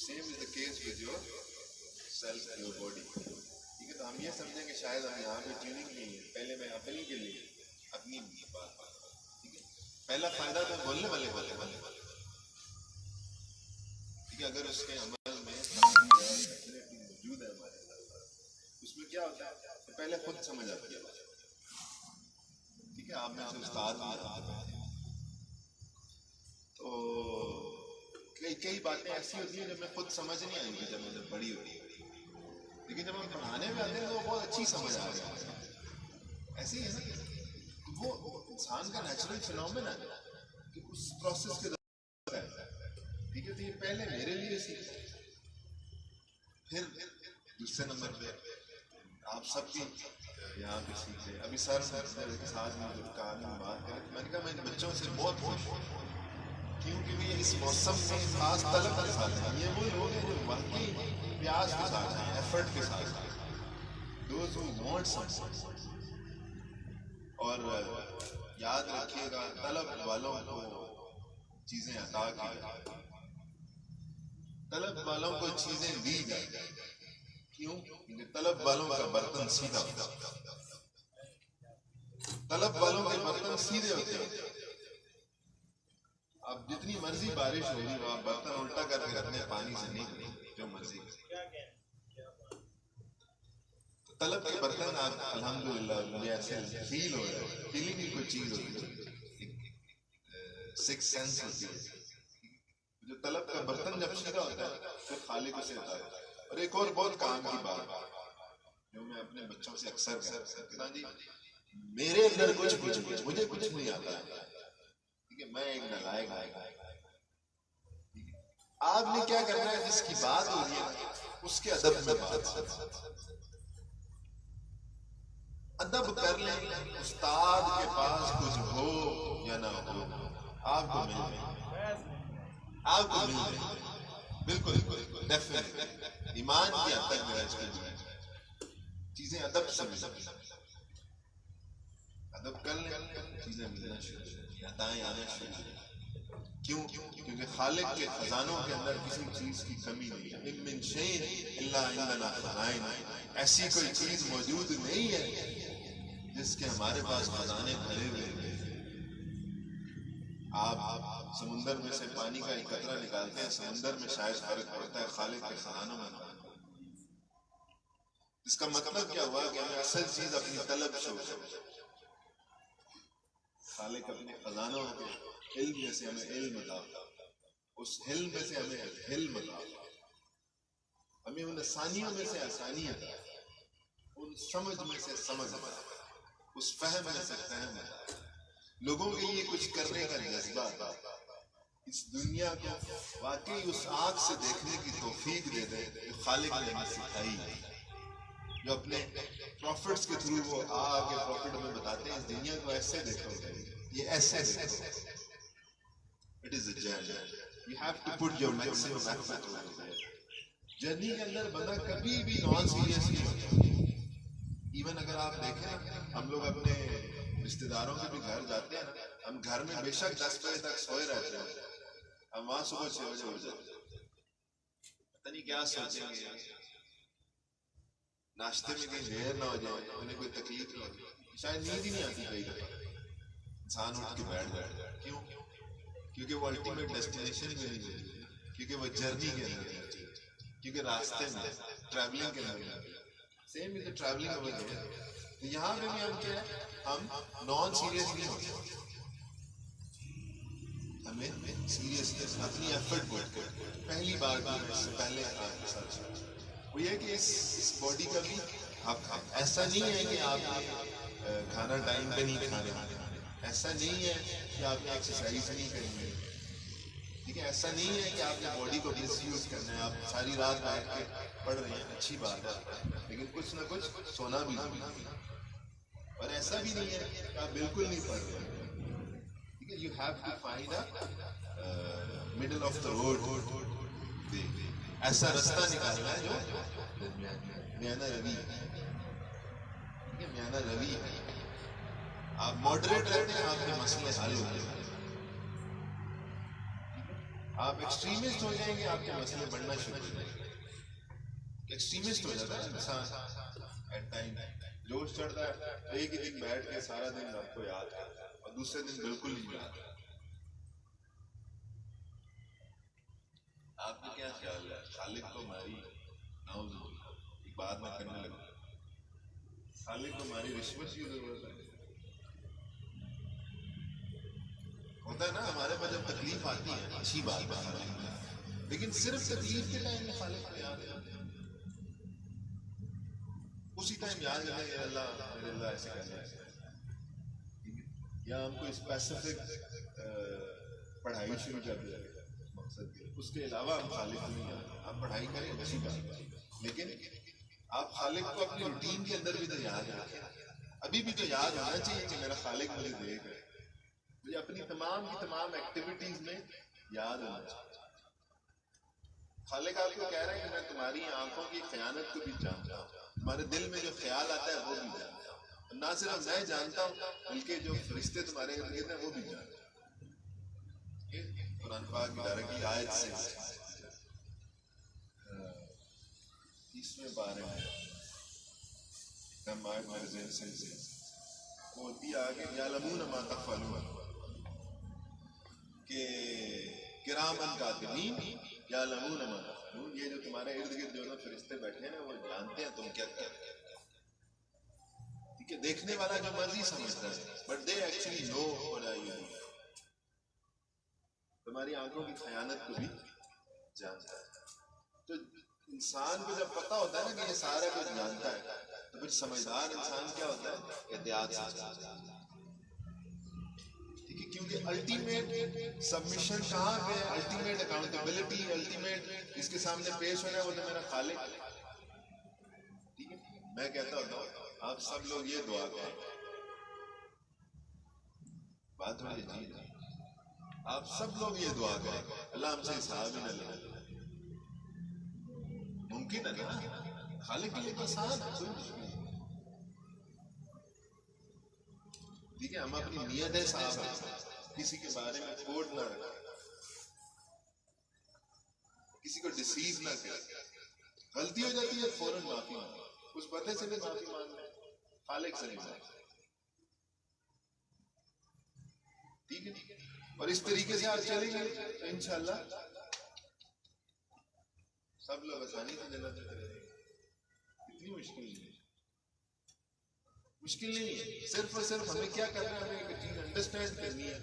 same is the case with your self, your body, ٹھیک ہے؟ تو ہم یہ سمجھیں کہ شاید ہم یہاں پہ ٹیوننگ نہیں ہے، پہلے میں اپنی کے لیے اپنی بات، ٹھیک ہے؟ پہلا فائدہ تو بولنے والے ٹھیک ہے، اگر اس کے عمل میں موجود ہے ہمارے ساتھ، اس میں کیا ہوتا ہے؟ تو پہلے خود سمجھ آتی ہے، ٹھیک ہے؟ آپ میں سے استاد بھی آتے ہیں، تو کئی باتیں ایسی ہوتی ہیں جب میں خود سمجھ نہیں آئی گی، جب میں بڑی ہوئی، لیکن جب ہم پڑھانے میں آتے ہیں تو وہ بہت اچھی سمجھ آ رہی ہے۔ ایسے ہی ہے نا، وہ انسان کا نیچرل فینومینا ہے کہ اس پروسیس کے دوران ہے، ٹھیک ہے؟ تو یہ پہلے میرے لیے سیکھ، پھر دوسرے نمبر پہ آپ سب بھی یہاں پہ سیکھتے ہیں۔ ابھی سر کے ساتھ میں جب کہا بات کریں تو میں نے کہا میں ان بچوں سے بہت خوش ہوں، کیونکہ یہ اس موسم میں خاص طلب کے ساتھ ہیں، یہ وہ لوگ ہیں جو واقعی پیاس کے ساتھ ہیں، ایفرٹ کے ساتھ ہیں، دوز ہو وانٹ سم۔ اور یاد رکھیے گا، طلب والوں کو چیزیں عطا کی جائیں، طلب والوں کو چیزیں دی جائیں، کیوں؟ کیونکہ طلب والوں کا برتن سیدھا ہوتا ہے، طلب والوں کے برتن سیدھے ہوتے ہیں۔ اب جتنی مرضی بارش ہو رہی ہو، آپ برتن الٹا کر کے رکھنے، پانی سے نہیں کریں، جو مرضی کریں، طلب کے برتن آپ الحمدللہ مجھے ایسے فیل ہو رہا ہے، فیلنگ کی کوئی چیز ہوتی ہے، سکس سینس ہوتی ہے، جو طلب کا برتن جب سیدھا ہوتا ہے پھر خالق اسے عطا کرتا ہے۔ اور ایک اور بہت کام کی بات جو میں اپنے بچوں سے اکثر کہتا ہوں، جی میرے اندر کچھ نہیں، مجھے کچھ نہیں آتا، ٹھیک ہے، میں ایک نالائق آپ نے کیا کرنا ہے، جس کی بات ہو رہی ہے اس کے ادب میں بات، ادب کر لیں، استاد کے پاس کچھ ہو یا نہ ہو آپ کو مل جائے، آپ کو مل جائے، بالکل ڈیفینیٹلی ایمان کی حد تک میرا اس کو چیزیں ادب سے مل، ادب کر لیں چیزیں ملنا شروع ہو جائیں، عطائیں آنا شروع ہو جائیں۔ کیوں؟ کیونکہ خالق کے خزانوں کے اندر کسی چیز کی کمی نہیں ہے، ان من شیء الا عندنا خزائن، ایسی کوئی چیز موجود نہیں ہے جس کے ہمارے پاس خزانے بھرے ہوئے ہیں۔ آپ سمندر میں سے پانی کا ایک قطرہ نکالتے ہیں، سمندر میں شاید فرق پڑتا ہے، خالق کے خزانوں میں فرق پڑتا ہے۔ اس کا مطلب کیا ہوا کہ ہمیں اصل چیز اپنی طلب شو، خالق اپنے خزانوں کے علم میں سے ہمیں علم عطا، اس علم میں سے ہمیں علم عطا، ہمیں ان آسانیوں میں سے آسانی عطا، ان سمجھ میں سے سمجھ عطا، اس فہم میں سے فہم عطا، لوگوں کے لیے کچھ کرنے کا جذبہ عطا، اس دنیا کو واقعی اس آنکھ سے دیکھنے کی توفیق دے دے جو خالق نے ہمیں سکھائی ہے، جو اپنے پروفٹس کے تھرو وہ آگے پروفٹ ہمیں بتاتے ہیں اس دنیا کو ایسے دیکھو، یہ ایسے دیکھو۔ It is a journey. You have to put your maximum effort over there. Journey کے اندر بندہ کبھی بھی نان سیریس نہیں ہوتا۔ ایون اگر آپ دیکھیں ہم لوگ اپنے رشتہ داروں کے بھی گھر جاتے ہیں، ہم گھر میں بے شک 10 بجے تک سوئے رہتے ہیں، ہم وہاں صبح 6 بجے اٹھ جاتے ہیں، پتہ نہیں کیا سوچیں گے، ناشتے میں کہیں دیر نہ ہو جائے، انہیں کوئی تکلیف نہ ہو، شاید نیند ہی نہیں آتی کئی دفعہ انسان اٹھ کے بیٹھ جائے۔ کیوں؟ کیونکہ وہ الٹیمیٹ ڈیسٹینیشن میں نہیں ہے، کیونکہ وہ جرنی کے اندر ہے، کیونکہ راستے میں ٹریولنگ کے اندر same as travelling over here. تو یہاں پہ بھی ہم کیا ہے، ہم نان سیریس نہیں ہوتے، ہمیں سیریسنس اپنی ایفرٹ پٹ کر پہلی بار بھی میں اس سے پہلے آپ کے ساتھ وہ یہ کہ اس باڈی کا بھی حق ہے۔ ایسا نہیں ہے کہ آپ کھانا ٹائم پہ نہیں کھا رہے، ایسا نہیں ہے کہ آپ نے ایکسرسائز نہیں کرنی ہے، ٹھیک ہے، ایسا نہیں ہے کہ آپ نے باڈی کو مس یوز کرنا ہے، آپ ساری رات بیٹھ کے پڑھ رہے ہیں، اچھی بات ہے، لیکن کچھ نہ کچھ سونا بھی ضروری ہے، اور ایسا بھی نہیں ہے کہ آپ بالکل نہیں پڑھ رہے، ٹھیک ہے، you have to find a middle of the road, ایسا رستہ نکالنا ہے جو میانہ روی، ٹھیک ہے، میانہ روی ہے، آپ ماڈریٹ رہتے ہیں، آپ کے مسئلے حل ہوتے ہیں، آپ ایکسٹریمسٹ ہو جائیں گے آپ کے مسئلے بڑھنا شروع ہو جائیں گے۔ ایکسٹریمسٹ ہو جاتا ہے انسان ایٹ ٹائم، جوش چڑھتا ہے، ایک ہی دن بیٹھ کے سارا دن آپ کو یاد کرتا ہے اور دوسرے دن بالکل نہیں یاد کرتا۔ آپ کا کیا خیال ہے؟ خالق کو ہماری نعوذ باللہ ایک بات میں کرنے لگا، خالق کو ہماری رشوت کی ضرورت ہے؟ ہوتا ہے نا ہمارے پاس جب تکلیف آتی ہے، اچھی بات ہے، لیکن صرف تکلیف کے ٹائم میں خالق کو یاد کرتے ہیں، اسی ٹائم یاد کرتے ہیں کہ اللہ میرے اللہ ایسے کرنا ہے، یا ہم کوئی اسپیسیفک پڑھائی شروع کر دیں مقصد کے، اس کے علاوہ ہم خالق کو نہیں یاد، آپ پڑھائی کریں اچھی بات ہے، لیکن آپ خالق کو اپنی روٹین کے اندر بھی تو یاد رکھیں، ابھی بھی تو یاد ہونا چاہیے کہ میرا خالق مجھے دیکھ رہا ہے، مجھے اپنی تمام کی تمام ایکٹیویٹیز میں یاد ہونا چاہیے۔ خالق آپ کو کہہ رہے ہیں کہ میں تمہاری آنکھوں کی خیانت کو بھی جانتا ہوں، تمہارے دل میں جو خیال آتا ہے وہ بھی جانتا ہوں، اور نہ صرف میں جانتا ہوں بلکہ جو فرشتے تمہارے ارد گرد ہیں وہ بھی جانتے ہیں۔ قرآن پاک کی ڈائریکٹلی آیت سے 30ویں بارے میں آیت میرے ذہن سے وہ ہوتی ہے آگے، یعلمون ما تفعلون، کہ کرامن کاتبین یعلمون ما تفعلون، یہ جو تمہارے ارد گرد جو فرشتے بیٹھے ہیں وہ جانتے ہیں تم کیا کرتے ہیں، ٹھیک ہے، دیکھنے والا جو مرضی سمجھتا ہے، but they actually know what are you doing، تمہاری آنکھوں کی خیانت کو بھی جانتا ہے۔ تو انسان کو جب پتہ ہوتا ہے نا کہ یہ سارا کچھ جانتا ہے تو پھر سمجھدار انسان کیا ہوتا ہے؟ احتیاط سے چلتا ہے. ٹھیک ہے، کیونکہ الٹیمیٹ سبمیشن کہاں پہ ہے؟ الٹیمیٹ اکاؤنٹیبلٹی، الٹیمیٹ اس کے سامنے پیش ہونا ہے وہ تو میرا خالق ہے. ٹھیک ہے، میں کہتا ہوتا ہوں آپ سب لوگ یہ دعا کریں، بات تھوڑی عجیب ہے، آپ سب لوگ یہ دعا کریں اللہ ہم سے حساب ہی نہ لے. ممکن ہے نا؟ خالق کے لیے تو آسان ہے، کوئی مشکل نہیں. ٹھیک ہے، ہم اپنی نیتیں صاف رکھیں، کسی کے بارے میں کوٹ نہ رکھیں، کسی کو ڈسیو نہ کریں. غلطی ہو جاتی ہے فوراً معافی مانگیں، اس بندے سے بھی معافی مانگ لیں، خالق سے نہیں مانگ. ٹھیک ہے، اور اس طریقے سے آپ چلیں گے تو انشاءاللہ سب لوگ آسانی سے جنت میں چلے جائیں گے. اتنی مشکل نہیں ہے، مشکل نہیں ہے. صرف اور صرف ہمیں کیا کرنا ہے؟ ہمیں ایک چیز انڈرسٹینڈ کرنی ہے،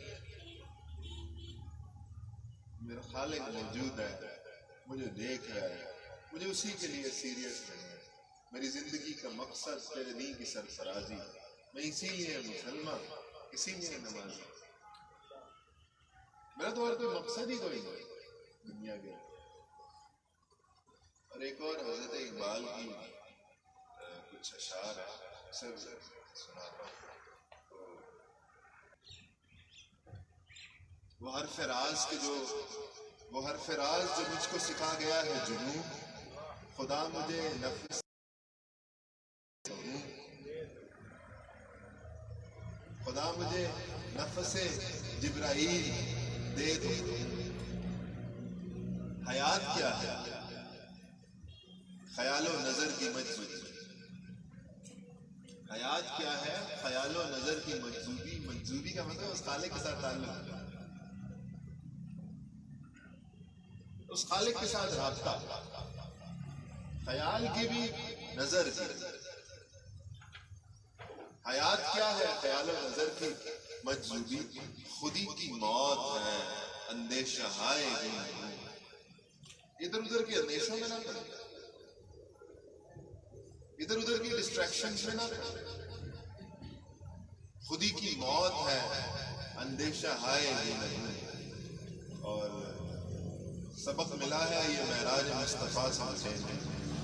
میرا خالق موجود ہے، مجھے دیکھ رہا ہے، مجھے اسی کے لیے سیریس رہنا ہے. میری زندگی کا مقصد تیرے دین کی سرفرازی، میں اسی لیے مسلمان، اسی لیے نمازی. میرا تو اور کوئی مقصد ہی کوئی نہیں دنیا کے. اور ایک اور حضرت اقبال کی کچھ اشعار ہے، سب سناتا ہوں. وہ حرف راز جو مجھ کو سکھا گیا ہے جنوں، خدا مجھے نفس خدا مجھے نفس جبرائیل دے دو. حیات کیا ہے؟ خیال و نظر کی مجذوبی. حیات کیا ہے؟ خیال و نظر کی مجذوبی. مجذوبی کا مطلب اس خالق کے ساتھ تعلق، اس خالق کے ساتھ رابطہ. خیال کی بھی، نظر کی. حیات کیا ہے؟ خیال و نظر کی مجذوبی. خودی کی موت ہے اندیشہ ہائے گم. ادھر ادھر کے اندیشوں میں نہ پڑے، ادھر ادھر کی ڈسٹریکشنز میں نہ پڑے. خودی کی موت ہے اندیشہ ہائے گم. اور سبق ملا ہے یہ معراج مصطفیٰ سے مجھے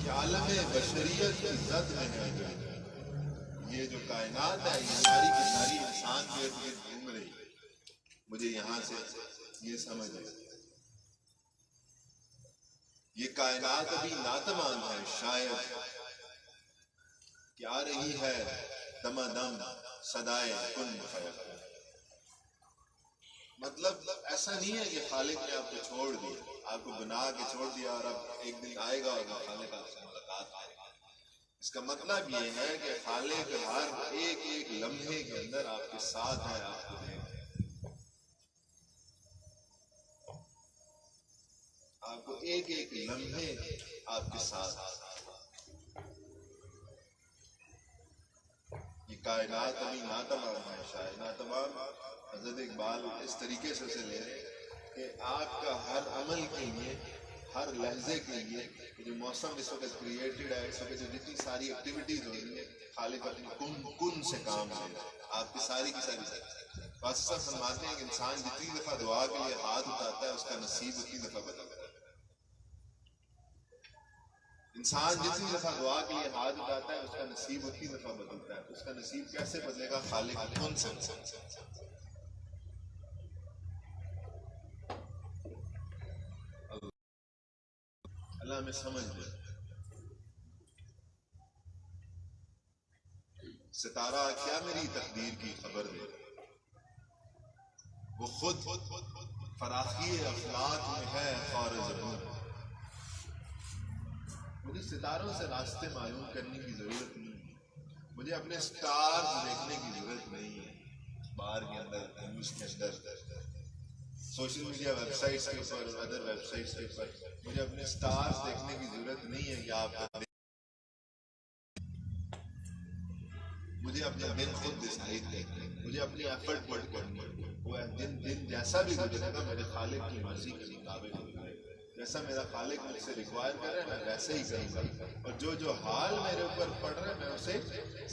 کہ عالم بشریت کی زد میں ہے. یہ جو کائنات ہے یہ ساری کی ساری انسان کے ارد گرد گھوم رہی ہے. مجھے یہاں سے یہ سمجھ ہے یہ کائنات ابھی ناتمان ہے، شاید کہ آ رہی ہے دم دم صدائے کن فیکون. مطلب ایسا نہیں ہے کہ خالق نے آپ کو چھوڑ دیا، آپ کو بنا کے چھوڑ دیا اور اب ایک دن آئے گا اور خالق آپ سے ملاقات کرے گا. اس کا مطلب یہ ہے کہ خالق ہر ایک ایک لمحے کے اندر آپ کے ساتھ ہے، آپ کو دیکھ رہے ہیں. آپ کو ایک ایک لمحے آپ کے ساتھ. یہ کائنات ابھی ناتمام ہے، شاید ناتمام. حضرت اقبال اس طریقے سے اسے لے رہے ہیں کہ آپ کا ہر عمل کے لیے، ہر لحظے کے لیے جو موسم اس وقت کریٹڈ ہے، اس وقت جو جتنی ساری ایکٹیویٹیز ہو رہی ہیں، خالق اپنی کن سے کام لے رہا ہے آپ کی ساری کی ساری. بادشاہ فرماتے ہیں کہ انسان جتنی دفعہ دعا کے لیے ہاتھ اٹھاتا ہے اس کا نصیب اتنی دفعہ بدلتا ہے. انسان جتنی دفعہ دعا کے لیے ہاتھ اٹھاتا ہے اس کا نصیب اتنی دفعہ بدلتا ہے. اس کا نصیب کیسے بدلے گا؟ خالق کن سے. اللہ ہمیں سمجھ دے. ستارہ کیا میری تقدیر کی خبر دے، وہ خود فراخی افلاک میں ہے خور زبون. مجھے ستاروں سے راستے معلوم کرنے کی ضرورت نہیں ہے، مجھے اپنے سٹارز دیکھنے کی ضرورت نہیں ہے. بار کے اندر، نیوز کے اندر، سوشل میڈیا ویب سائٹس کے اوپر، ادر ویب سائٹس کے اوپر مجھے اپنے سٹارز دیکھنے کی ضرورت نہیں ہے کہ آپ کا مجھے اپنا دن خود ڈیسائیڈ کرنا ہے. مجھے اپنی ایفرٹ پٹ کرنی ہے. وہ دن جیسا بھی گزرے گا میرے خالق کی مرضی کے مطابق گزرے گا. جیسا میرا خالق مجھ سے ریکوائر کر رہا ہے میں ویسے ہی کروں گا، اور جو حال میرے اوپر پڑ رہا ہے میں اسے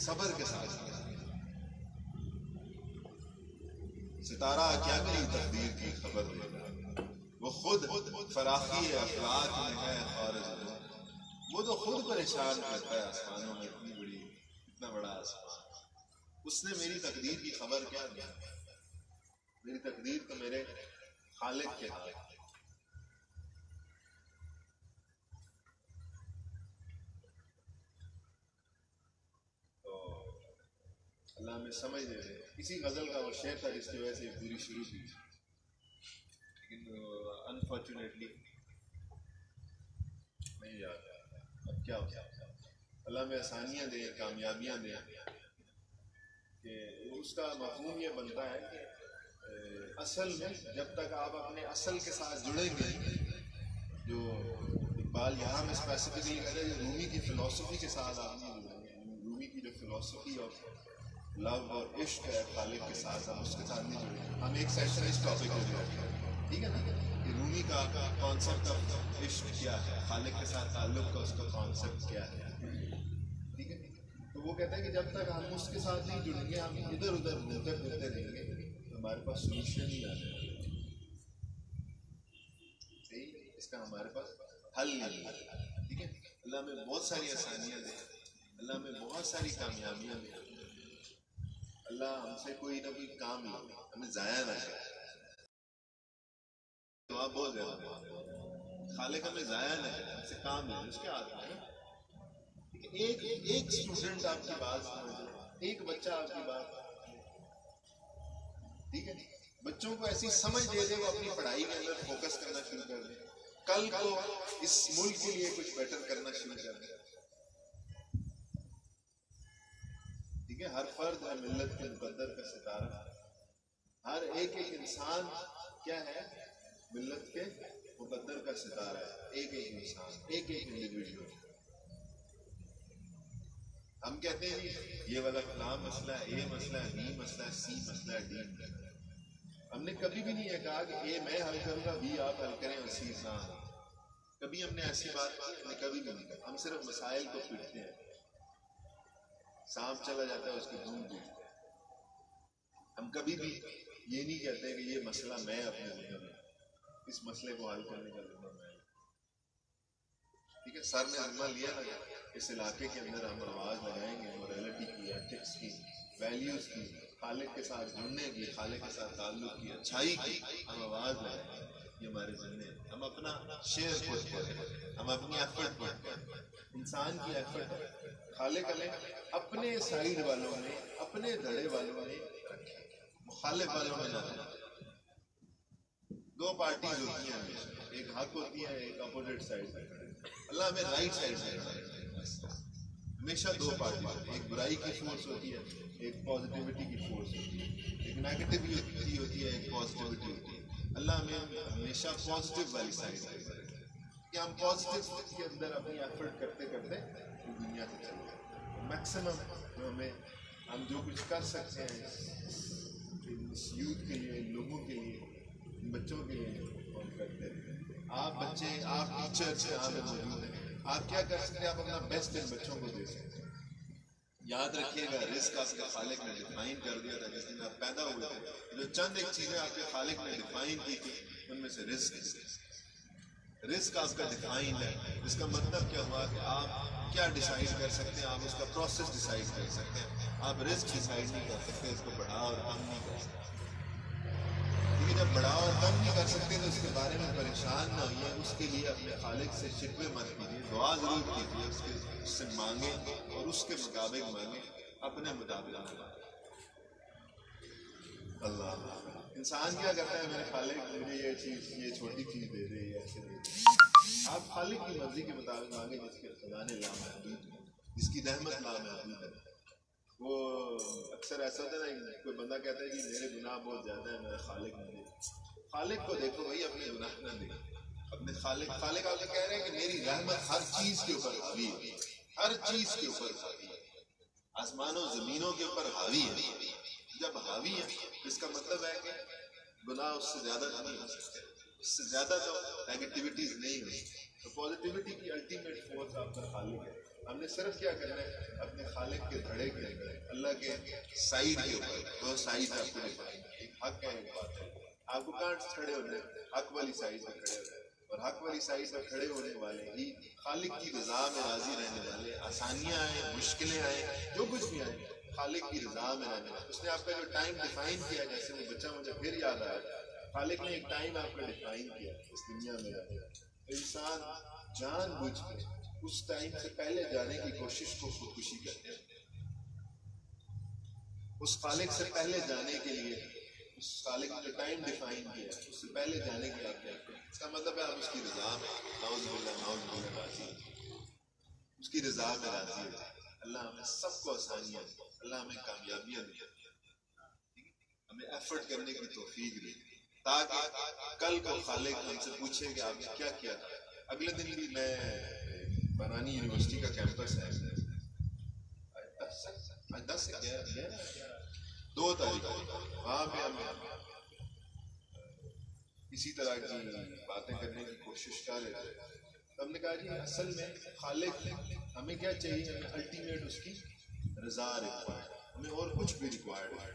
صبر کے ساتھ کروں گا۔ ستارہ کیا میری تقدیر کی خبر دے گا، وہ خود فراخی افلاک میں ہے خارج، وہ تو خود پریشان کرتا ہے آسمانوں میں، اتنا بڑا آسمان، اس نے میری تقدیر کی خبر کیا دی؟ میری تقدیر تو میرے خالق کے ہاتھ۔ تو اللہ میں سمجھ دے رہے، اسی غزل کا وہ شعر تھا جس کی وجہ سے پوری شروع کی، لیکن انفارچونیٹلی نہیں یاد ہے۔ اب کیا ہوتا ہے، اللہ میں آسانیاں دے، کامیابیاں دے، کہ اس کا مفہوم یہ بنتا ہے کہ اصل میں جب تک آپ اپنے اصل کے ساتھ جڑیں گے، جو اقبال یہاں میں اسپیسیفکلی کہتے ہیں رومی کی فلسفی کے ساتھ آپ نہیں جڑیں گے، رومی کی جو فلسفی اور لو اور عشق ہے خالق کے ساتھ، ہم اس کے ساتھ نہیں جڑیں گے۔ ہم ایک سیشن اس ٹاپک کو بھی رکھیں گے، ٹھیک ہے نا، کہ رومی کا کانسیپٹ آف عشق کیا ہے، خالق کے ساتھ تعلق کا اس کا کانسیپٹ کیا ہے، ٹھیک ہے۔ تو وہ کہتے ہیں کہ جب تک ہم اس کے ساتھ نہیں جڑیں گے، ہم ادھر ادھر گھومتے پھرتے رہیں گے، ہمارے پاس سولوشن نہیں آ جائے گا، صحیح، اس کا ہمارے پاس حل نہیں ہے، ٹھیک ہے۔ اللہ میں بہت ساری آسانیاں دے، اللہ میں بہت ساری کامیابیاں دے، اللہ ہم سے کوئی نہ کوئی کام لے، ہمیں ضائع نہ کرے، دعا بہت زیادہ، خالق ہمیں ضائع نہ کرے، ہم سے کام لے، اس کے ہاتھ میں ہے۔ ایک اسٹوڈنٹ آپ کی بات سمجھے، ایک بچہ آپ کی بات، ٹھیک ہے، بچوں کو ایسی سمجھ دے دے، وہ اپنی پڑھائی کے اندر فوکس کرنا شروع کر دیں، کل کو اس ملک کے لیے کچھ بیٹر کرنا شروع کر دیں، ٹھیک ہے۔ ہر فرد ہے ملت کے مقدر کا ستارہ، ہر ایک انسان کیا ہے، ملت کے مقدر کا ستارہ ہے، ایک انسان، ایک انڈیویجول۔ ہم کہتے ہیں یہ والا فلاں مسئلہ ہے، اے مسئلہ ہے، بی مسئلہ ہے، سی مسئلہ ہے، ڈی مسئلہ ہے۔ ہم نے کبھی بھی نہیں یہ کہا کہ اے میں حل کروں گا، بی آپ حل کریں اور سی نہ، کبھی ہم نے ایسی بات کی، ہم نے کبھی بھی نہیں کہا۔ ہم صرف مسائل کو پیٹتے ہیں، سانپ چلا جاتا ہے اس کی دھون پیٹتے ہیں۔ ہم کبھی بھی یہ نہیں کہتے کہ یہ مسئلہ میں اپنے ذمہ میں، اس مسئلے کو حل کرنے کا ذمہ میں، ٹھیک ہے۔ سر نے ذمہ لیا نا، اس علاقے کے اندر ہم آواز لگائیں گے مورالٹی کی، ایتھکس کی، ویلیوز کی، خالق کے ساتھ جڑنے کی، خالق کے ساتھ تعلق کی، اچھائی کی، ہم آواز لگائیں گے، یہ ہمارے ذمہ ہے۔ ہم اپنا شیئر پٹ کریں، ہم اپنی ایفرٹ پٹ کریں، انسان کی ایفرٹ ہے، خالق علیہ اپنے سائیڈ والوں میں، اپنے دھڑے والوں میں رکھیں، مخالف والوں میں نہ رکھیں۔ دو پارٹیز ہوتی ہیں ہمیشہ، ایک حق ہوتی ہے، ایک اپوزٹ سائڈ پہ کھڑے، اللہ ہمیں رائٹ سائڈ سے ہمیشہ دو پارٹیز ہوتی ہیں، ایک برائی کی فورس ہوتی ہے، ایک پازیٹیوٹی کی فورس ہوتی ہے، ایک نیگیٹیوٹی ہوتی ہے، ایک پازیٹیوٹی ہوتی ہے۔ اللہ ہمیں ہمیشہ پازیٹیو والی سائڈ سے کہ ہم پازیٹیو کے اندر اپنی ایفرٹ کرتے کرتے دنیا سے چلے جائیں، میکسیمم جو ہم جو کچھ کر سکتے ہیں اس یوتھ کے لیے، ان لوگوں کے لیے، ان بچوں کے لیے ہم کرتے ہیں۔ آپ بچے، آپ ٹیچر یہاں پہ موجود ہیں، آپ کیا کر سکتے ہیں، آپ اپنا بیسٹ ان بچوں کو دے سکتے ہیں۔ یاد رکھیے گا رزق آپ کے خالق نے ڈیفائن کر دیا تھا جس دن آپ پیدا ہوئے تھے، جو چند ایک چیزیں آپ کے خالق نے ڈیفائن کی تھی ان میں سے رزق آپ کا ڈیفائن ہے۔ اس کا مطلب کیا ہوا کہ آپ کیا ڈیسائیڈ کر سکتے ہیں، آپ اس کا پروسیس ڈیسائیڈ کر سکتے ہیں، آپ رزق ڈیسائیڈ نہیں کر سکتے، اس کو بڑھا اور کم نہیں کر سکتے، کیونکہ جب بڑھا اور کم نہیں کر سکتے تو اس کے بارے میں پریشان نہ ہوئیے، اس کے لیے اپنے خالق سے شکوے مت کیجیے، دعا ضرور کیجیے، اس سے مانگیں اور اس کے مطابق مانگیں، اپنے مطابق مانگیں۔ اللہ انسان کیا کرتا ہے، میرے خالق مجھے یہ چیز، یہ چھوٹی چیز دے دے، یہ ایسے دے دے۔ آپ خالق کی مرضی کے مطابق مانگیں، جس کے خزانے لامحدود ہیں، جس کی رحمت لامحدود ہے۔ وہ اکثر ایسا ہوتا ہے نا، کوئی بندہ کہتا ہے کہ میرے گناہ بہت زیادہ ہیں، میرا خالق مجھے، خالق کو دیکھو بھائی، اپنے گناہ نہ دیکھو، اپنے خالق آپ سے کہہ رہے ہیں کہ میری رحمت ہر چیز کے اوپر حاوی ہے، ہر چیز کے اوپر حاوی ہے، آسمانوں زمینوں کے اوپر حاوی ہے۔ جب حاوی ہے اس کا مطلب ہے کہ گناہ اس سے زیادہ نہیں ہو سکتے، اس سے زیادہ تو نیگیٹیوٹیز نہیں ہوئی. تو پازیٹیوٹی کی الٹیمیٹ فورس آپ کا خالق ہے. ہم نے صرف کیا کرنا ہے اپنے خالق کے دھڑے کے اندر اللہ کے سائڈ کے اوپر دو سائڈ آپ کو ڈیفائن کی, ایک حق ہے ایک باطل ہے. آپ کو کہاں کھڑے ہونا ہے, حق والی سائڈ پہ کھڑے ہونا ہے, اور حق والی سائڈ پہ کھڑے ہونے والے ہی خالق کی رضا میں راضی رہنے والے. آسانیاں آئیں, مشکلیں آئیں, جو کچھ بھی آئیں, خالق کی رضا میں رہنے والے. اس نے آپ کا جو ٹائم ڈیفائن کیا, جیسے وہ بچہ مجھے پھر یاد آیا, خالق نے ایک ٹائم آپ کا ڈیفائن کیا اس دنیا میں رہنے کا. انسان جان بوجھ کے اس ٹائم سے پہلے جانے کی کوشش کو خودکشی کرتے ہیں. اس خالق سے پہلے جانے کے لیے, اس خالق نے جو ٹائم ڈیفائن کیا اس سے پہلے جانے کے آپ کیا کریں. اس کا مطلب ہے آپ اس کی رضا میں نعوذ باللہ راضی ہیں, اس کی رضا میں راضی ہیں. اللہ ہمیں سب کو آسانیاں دے, اللہ ہمیں کامیابیاں دے, ہمیں ایفرٹ کرنے کی توفیق دے, تاکہ کل کو خالق ہم سے پوچھے کہ آپ نے کیا کیا تھا. اگلے دن بھی میں بنانی یونیورسٹی کا کیمپس ہے, 2 تاریخ وہاں پہ ہم اسی طرح کی باتیں کرنے کی کوشش کر رہے تھے. ہم نے کہا جی اصل میں خالق ہمیں کیا چاہیے, ہمیں الٹیمیٹ اس کی رضا ریکوائرڈ, ہمیں اور کچھ بھی ریکوائرڈ ہے.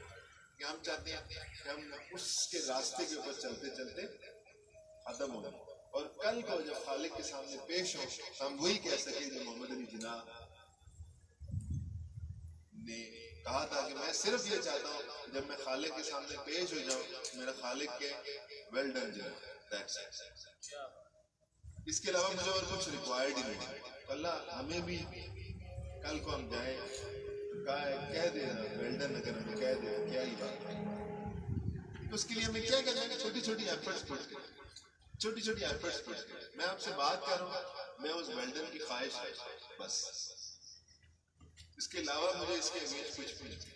کہ ہم چاہتے ہیں کہ ہم اس کے راستے کے اوپر چلتے چلتے ختم ہو جائیں, اور کل کو جب خالق کے سامنے پیش ہو تو ہم وہی کہہ سکیں جو محمد علی جناح نے کہا تھا کہ میں صرف یہ چاہتا ہوں جب میں خالق کے سامنے پیش ہو جاؤں میرا خالق کے ویل ڈن جناح. اس کے علاوہ مجھے اور کچھ ریکوائرڈ ہی نہیں. اللہ ہمیں بھی کل کو ہم جائیں کہہ دے ویل ڈن, اگر ہمیں کہہ دے کیا ہی بات ہے. اس کے لیے ہمیں کیا کرنا ہے, چھوٹی چھوٹی ایفرٹس پٹ کریں, چھوٹی چھوٹی ایفرٹس پٹ کریں. میں آپ سے بات کروں گا, میں اس ویل ڈن کی خواہش ہے بس, اس کے علاوہ مجھے اس کے اگینسٹ کچھ بھی نہیں.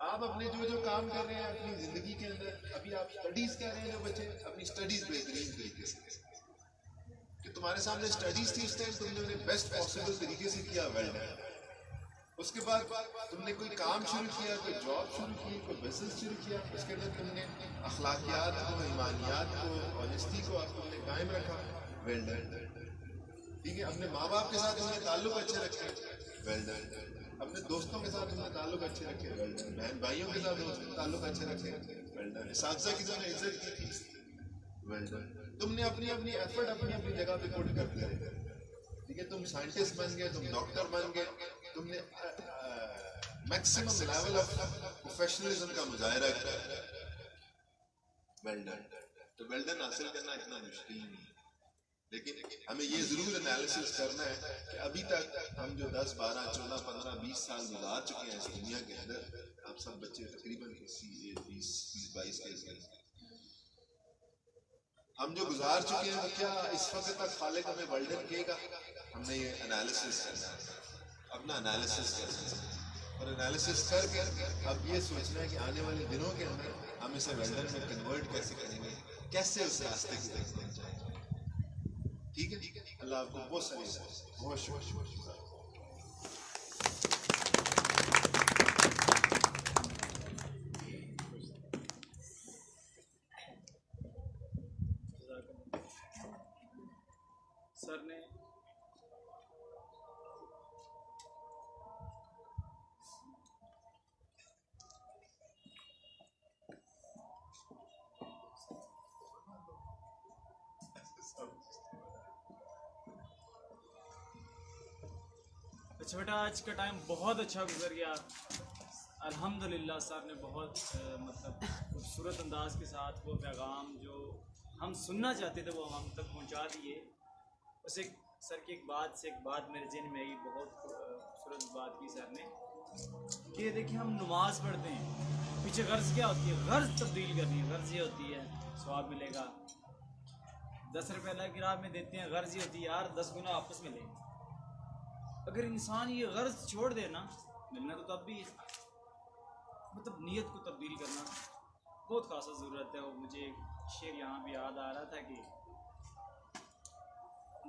آپ اپنے جو کام کر رہے ہیں اپنی زندگی کے اندر, ابھی آپ اسٹڈیز کر رہے ہیں, جو بچے اپنی اسٹڈیز بہترین طریقے سے, کہ تمہارے سامنے اسٹڈیز تھی اس ٹائم تم نے انہیں بیسٹ پاسبل طریقے سے کیا, ویل ڈن. اس کے بعد تم نے کوئی کام شروع کیا, کوئی جاب شروع کی, کوئی بزنس شروع کیا, اس کے اندر تم نے اخلاقیات کو, ایمانیات کو, آنیسٹی کو تم نے قائم رکھا, ویل ڈن. ٹھیک ہے, اپنے ماں باپ کے ساتھ تم نے تعلق اچھے رکھے, ویل ڈن. اپنے دوستوں کے ساتھ تم نے تعلق اچھے رکھے, ویل ڈن. بہن بھائیوں کے ساتھ تعلق اچھے رکھے, ویل ڈن. اساتذہ کی تم نے عزت کی تھی, ویل ڈن. تم نے اپنی اپنی ایفرٹ اپنی اپنی جگہ پہ پٹ کرتے رہے. ٹھیک ہے, تم سائنٹسٹ بن گئے, تم ڈاکٹر بن گئے, تم نے میکسیمم لیول آف پروفیشنلزم کا مظاہرہ کیا, ویل ڈن. تو ویل ڈن حاصل کرنا اتنا مشکل نہیں ہے, لیکن ہمیں یہ ضرور انالیسس کرنا ہے کہ ابھی تک ہم جو 10 12 14 15 20 سال گزار چکے ہیں اس دنیا کے اندر, آپ سب بچے تقریباً 20 22 کے ہم جو گزار چکے ہیں, کیا اس وقت تک خالق ہمیں ولڈن کہے گا؟ ہم نے یہ انالیسس کرنا ہے, اپنا انالیسس کرنا ہے, اور انالیسس کر کے اب یہ سوچنا ہے کہ آنے والے دنوں کے اندر ہم اسے ولڈن میں کنورٹ کیسے کریں گے, کیسے اس راستے کی طرف پہنچائیں گے. ٹھیک ہے, اللہ آپ کو بہت ساری بہت شکریہ. سر نے اچھا بیٹا, آج کا ٹائم بہت اچھا گزر گیا الحمدللہ. صاحب نے بہت مطلب خوبصورت انداز کے ساتھ وہ پیغام جو ہم سننا چاہتے تھے وہ ہم تک پہنچا دیے. بس ایک سر کی ایک بات میرے ذہن میں آئی, بہت خوبصورت بات کی سر نے, کہ دیکھیں ہم نماز پڑھتے ہیں, پیچھے غرض کیا ہوتی ہے, غرض تبدیل کرنی ہے. غرض یہ ہوتی ہے ثواب ملے گا, 10 روپے اللہ کی راہ میں دیتے ہیں, غرض یہ ہوتی ہے یار 10 گنا آپس میں لیں گے. اگر انسان یہ غرض چھوڑ دے نا, ملنا تو تب بھی ہے, مطلب نیت کو تبدیل کرنا بہت خاصا ضرورت ہے. وہ مجھے شعر یہاں بھی یاد آ رہا تھا کہ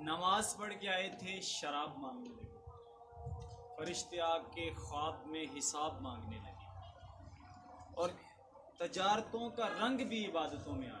نماز پڑھ کے آئے تھے شراب مانگنے لگے, فرشتے آ کے خواب میں حساب مانگنے لگے, اور تجارتوں کا رنگ بھی عبادتوں میں آ گیا.